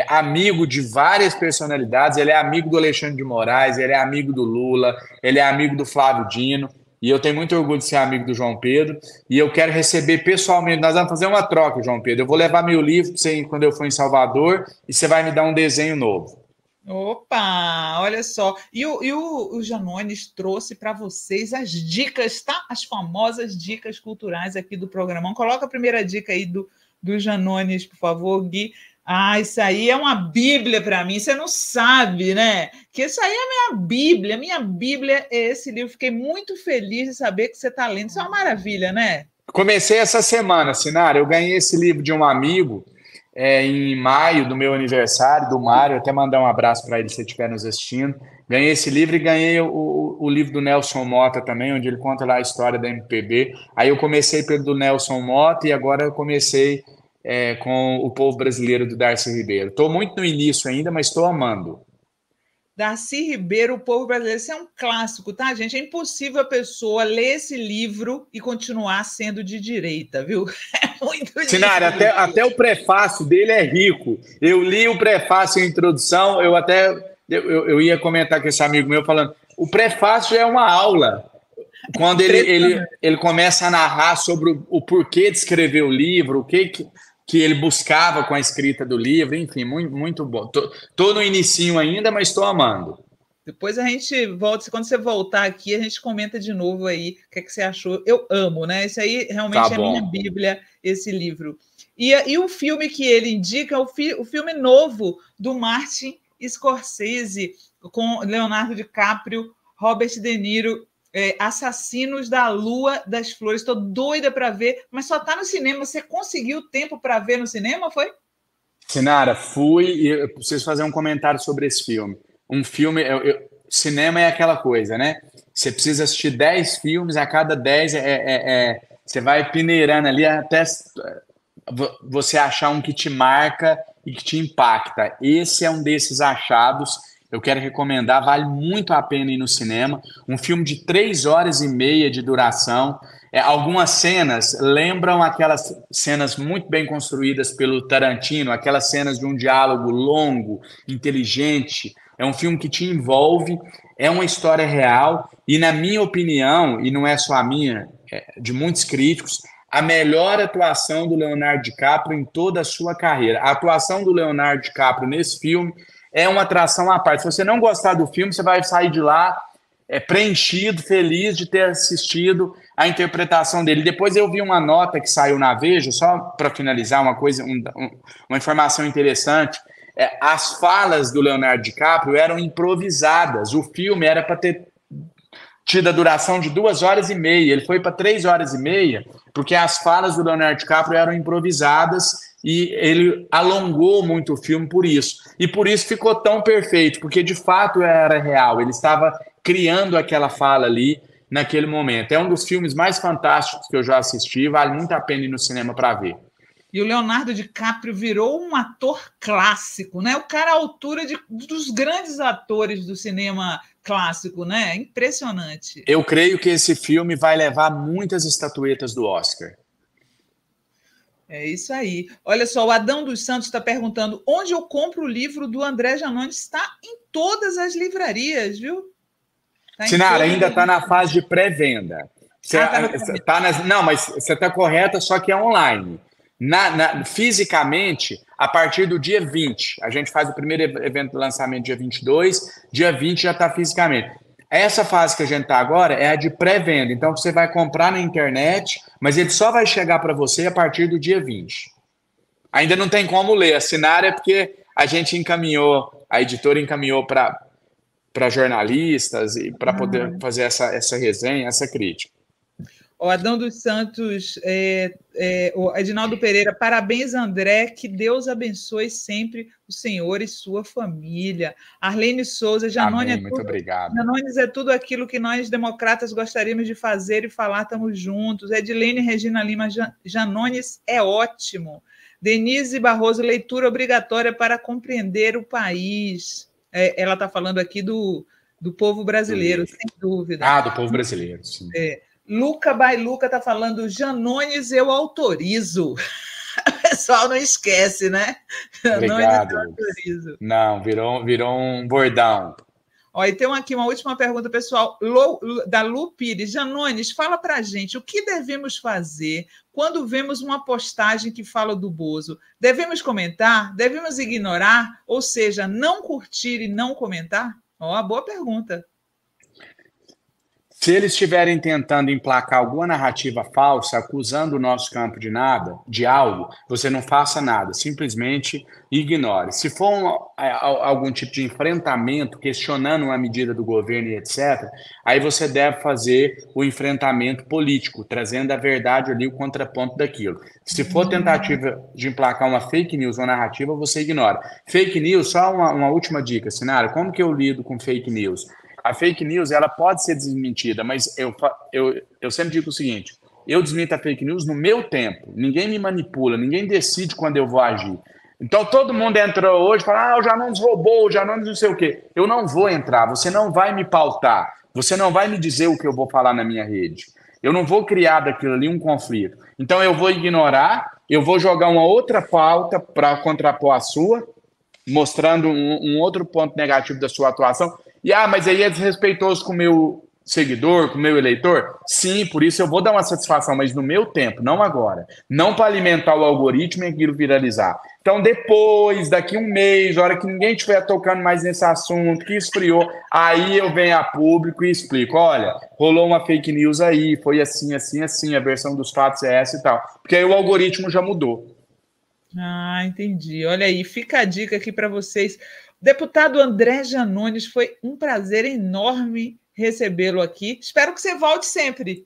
amigo de várias personalidades. Ele é amigo do Alexandre de Moraes, ele é amigo do Lula, ele é amigo do Flávio Dino. E eu tenho muito orgulho de ser amigo do João Pedro. E eu quero receber pessoalmente. Nós vamos fazer uma troca, João Pedro. Eu vou levar meu livro para você quando eu for em Salvador e você vai me dar um desenho novo. Opa, olha só. E o Janones trouxe para vocês as dicas, tá? As famosas dicas culturais aqui do programão. Coloca a primeira dica aí do Janones, por favor, Gui. Isso aí é uma bíblia para mim. Você não sabe, né? Que isso aí é a minha bíblia. Minha bíblia é esse livro. Fiquei muito feliz de saber que você está lendo. Isso é uma maravilha, né? Comecei essa semana, Sinara. Eu ganhei esse livro de um amigo em maio, do meu aniversário, do Mário. Até mandar um abraço para ele se ele estiver nos assistindo. Ganhei esse livro e ganhei o livro do Nelson Motta também, onde ele conta lá a história da MPB. Aí eu comecei pelo do Nelson Motta e agora eu comecei com o povo brasileiro do Darcy Ribeiro. Estou muito no início ainda, mas estou amando. Darcy Ribeiro, O Povo Brasileiro. Isso é um clássico, tá, gente? É impossível a pessoa ler esse livro e continuar sendo de direita, viu? É muito Sinara, até o prefácio dele é rico. Eu li o prefácio e a introdução, eu ia comentar com esse amigo meu falando, o prefácio é uma aula. Quando ele começa a narrar sobre o porquê de escrever o livro, o que ele buscava com a escrita do livro, enfim, muito, muito bom. Tô no inicinho ainda, mas estou amando. Depois a gente volta, quando você voltar aqui, a gente comenta de novo aí o que você achou. Eu amo, né? Isso aí realmente é minha Bíblia, esse livro. E o filme que ele indica é o filme novo do Martin Scorsese, com Leonardo DiCaprio, Robert De Niro, Assassinos da Lua das Flores. Estou doida para ver, mas só está no cinema. Você conseguiu tempo para ver no cinema, foi? Sinara, fui e eu preciso fazer um comentário sobre esse filme. Um filme, cinema é aquela coisa, né? Você precisa assistir 10 filmes, a cada 10 você vai peneirando ali até você achar um que te marca e que te impacta. Esse é um desses achados. Eu quero recomendar, vale muito a pena ir no cinema. Um filme de 3 horas e meia de duração. Algumas cenas lembram aquelas cenas muito bem construídas pelo Tarantino, aquelas cenas de um diálogo longo, inteligente. É um filme que te envolve, é uma história real e, na minha opinião, e não é só a minha, de muitos críticos, a melhor atuação do Leonardo DiCaprio em toda a sua carreira. A atuação do Leonardo DiCaprio nesse filme é uma atração à parte. Se você não gostar do filme, você vai sair de lá preenchido, feliz de ter assistido a interpretação dele. Depois eu vi uma nota que saiu na Veja, só para finalizar uma coisa, uma informação interessante. As falas do Leonardo DiCaprio eram improvisadas. O filme era para ter tido a duração de 2 horas e meia. Ele foi para 3 horas e meia, porque as falas do Leonardo DiCaprio eram improvisadas e ele alongou muito o filme por isso. E por isso ficou tão perfeito, porque de fato era real. Ele estava criando aquela fala ali naquele momento. É um dos filmes mais fantásticos que eu já assisti. Vale muito a pena ir no cinema para ver. E o Leonardo DiCaprio virou um ator clássico, né? O cara à altura dos grandes atores do cinema clássico, né? Impressionante. Eu creio que esse filme vai levar muitas estatuetas do Oscar. É isso aí. Olha só, o Adão dos Santos está perguntando onde eu compro o livro do André Janones. Está em todas as livrarias, viu? Sinara, ainda está na fase de pré-venda. Não, mas você está correta, só que é online. Fisicamente, a partir do dia 20. A gente faz o primeiro evento de lançamento dia 22, dia 20 já está fisicamente. Essa fase que a gente está agora é a de pré-venda. Então, você vai comprar na internet, mas ele só vai chegar para você a partir do dia 20. Ainda não tem como ler. Assinar é porque a gente encaminhou, a editora encaminhou para jornalistas e para poder fazer essa resenha, essa crítica. O Adão dos Santos, o Edinaldo Pereira, parabéns, André, que Deus abençoe sempre o senhor e sua família. Arlene Souza, Janones, muito obrigado. Janones é tudo aquilo que nós, democratas, gostaríamos de fazer e falar, estamos juntos. Edilene Regina Lima, Janones é ótimo. Denise Barroso, leitura obrigatória para compreender o país. Ela está falando aqui do povo brasileiro, sem dúvida. Do povo brasileiro, sim. Luca Bailuca está falando, Janones, eu autorizo. O pessoal não esquece, né? Obrigado. Eu autorizo. Não, virou um bordão. E tem aqui uma última pergunta, pessoal, da Lu Pires. Janones, fala para a gente o que devemos fazer quando vemos uma postagem que fala do Bozo. Devemos comentar? Devemos ignorar? Ou seja, não curtir e não comentar? Boa pergunta. Se eles estiverem tentando emplacar alguma narrativa falsa, acusando o nosso campo de algo, você não faça nada, simplesmente ignore. Se for algum tipo de enfrentamento, questionando uma medida do governo e etc., aí você deve fazer o enfrentamento político, trazendo a verdade ali, o contraponto daquilo. Se for tentativa de emplacar uma fake news, uma narrativa, você ignora. Fake news, só uma última dica, Sinara, como que eu lido com fake news? A fake news ela pode ser desmentida, mas eu sempre digo o seguinte, eu desminto a fake news no meu tempo. Ninguém me manipula, ninguém decide quando eu vou agir. Então todo mundo entrou hoje e fala, o Janones roubou, o Janones não sei o quê. Eu não vou entrar, você não vai me pautar, você não vai me dizer o que eu vou falar na minha rede. Eu não vou criar daquilo ali um conflito. Então eu vou ignorar, eu vou jogar uma outra pauta para contrapor a sua, mostrando um outro ponto negativo da sua atuação. E, mas aí é desrespeitoso com o meu seguidor, com o meu eleitor? Sim, por isso eu vou dar uma satisfação, mas no meu tempo, não agora. Não para alimentar o algoritmo e aquilo viralizar. Então, depois, daqui um mês, a hora que ninguém estiver tocando mais nesse assunto, que esfriou, aí eu venho a público e explico, olha, rolou uma fake news aí, foi assim, assim, assim, a versão dos fatos é essa e tal. Porque aí o algoritmo já mudou. Ah, entendi. Olha aí, fica a dica aqui para vocês. Deputado André Janones, foi um prazer enorme recebê-lo aqui. Espero que você volte sempre.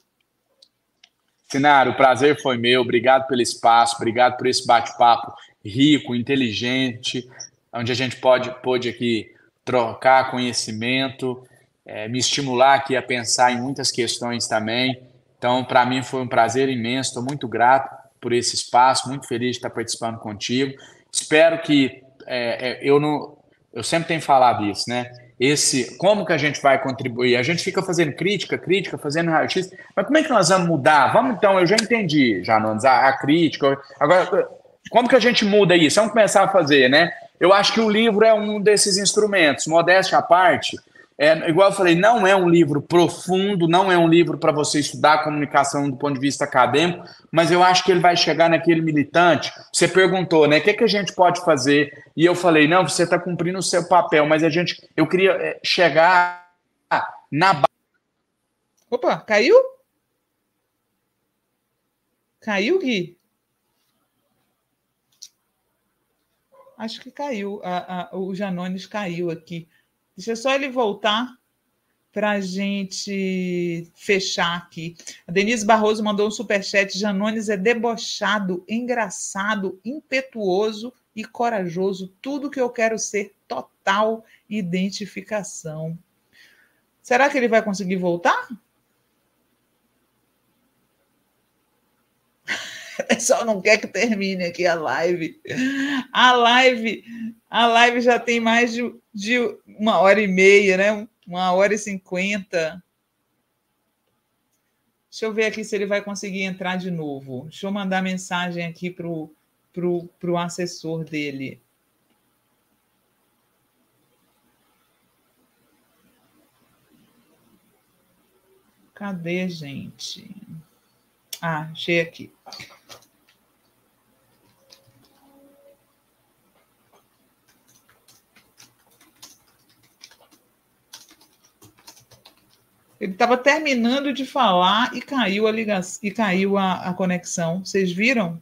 Sinara, o prazer foi meu. Obrigado pelo espaço, obrigado por esse bate-papo rico, inteligente, onde a gente pôde aqui trocar conhecimento, me estimular aqui a pensar em muitas questões também. Então, para mim foi um prazer imenso. Estou muito grato por esse espaço, muito feliz de estar participando contigo. Espero que eu sempre tenho falado isso, né? Como que a gente vai contribuir? A gente fica fazendo crítica, fazendo raio-x, mas como é que nós vamos mudar? Vamos então, eu já entendi, Janones, a crítica. Agora, como que a gente muda isso? Vamos começar a fazer, né? Eu acho que o livro é um desses instrumentos, modéstia à parte. Igual eu falei, não é um livro profundo, não é um livro para você estudar a comunicação do ponto de vista acadêmico, mas eu acho que ele vai chegar naquele militante. Você perguntou, né? O que a gente pode fazer? E eu falei, não, você está cumprindo o seu papel, mas eu queria chegar na... Opa, caiu? Caiu, Gui? Acho que caiu. O Janones caiu aqui. Deixa só ele voltar para a gente fechar aqui. A Denise Barroso mandou um superchat. Janones é debochado, engraçado, impetuoso e corajoso. Tudo que eu quero ser, total identificação. Será que ele vai conseguir voltar? O pessoal não quer que termine aqui a live. A live já tem mais de 1h30, né? 1h50. Deixa eu ver aqui se ele vai conseguir entrar de novo. Deixa eu mandar mensagem aqui para o assessor dele. Cadê, gente? Achei aqui. Ele estava terminando de falar e caiu a ligação, e caiu a conexão. Vocês viram?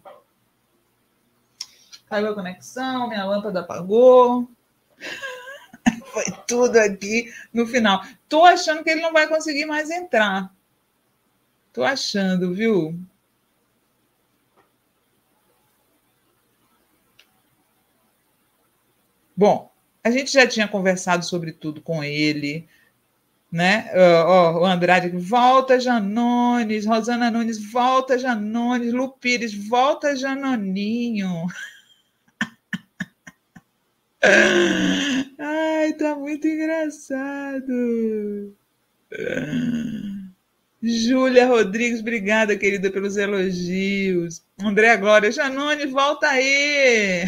Caiu a conexão, minha lâmpada apagou. Foi tudo aqui no final. Estou achando que ele não vai conseguir mais entrar. Estou achando, viu? Bom, a gente já tinha conversado sobre tudo com ele, né? O Andrade, volta Janones, Rosana Nunes, volta Janones, Lu Pires, volta Janoninho. Ai, tá muito engraçado. Júlia Rodrigues, obrigada, querida, pelos elogios. André Glória, Janones, volta aí.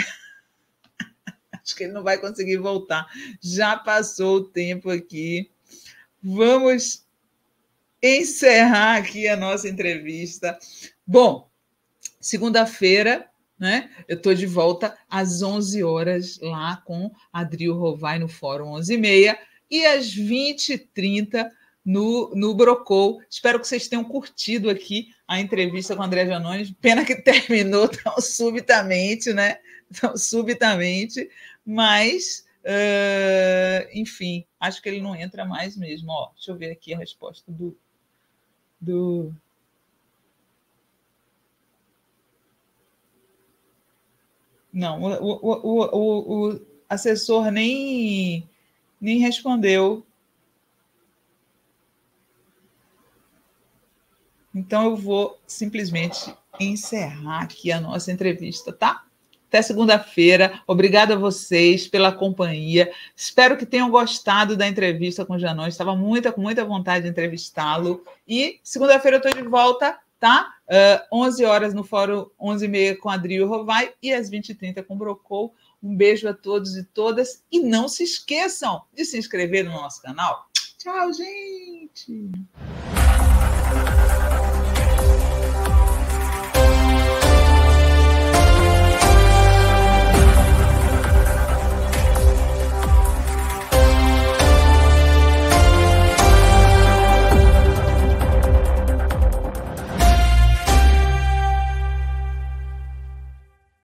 Acho que ele não vai conseguir voltar. Já passou o tempo aqui. Vamos encerrar aqui a nossa entrevista. Bom, segunda-feira, né? Eu estou de volta às 11 horas lá com Adrio Rovai no Fórum 11h30 e às 20h30 no Brocou. Espero que vocês tenham curtido aqui a entrevista com o André Janones. Pena que terminou tão subitamente, né? Tão subitamente, mas, enfim, acho que ele não entra mais mesmo. Ó, deixa eu ver aqui a resposta do... Não, o assessor nem respondeu. Então, eu vou simplesmente encerrar aqui a nossa entrevista, tá? Até segunda-feira. Obrigada a vocês pela companhia. Espero que tenham gostado da entrevista com o Janon. Estava com muita vontade de entrevistá-lo. E segunda-feira eu estou de volta, tá? 11 horas no Fórum 11h30 com Adrio Rovai e às 20h30 com Brocou. Um beijo a todos e todas. E não se esqueçam de se inscrever no nosso canal. Tchau, gente!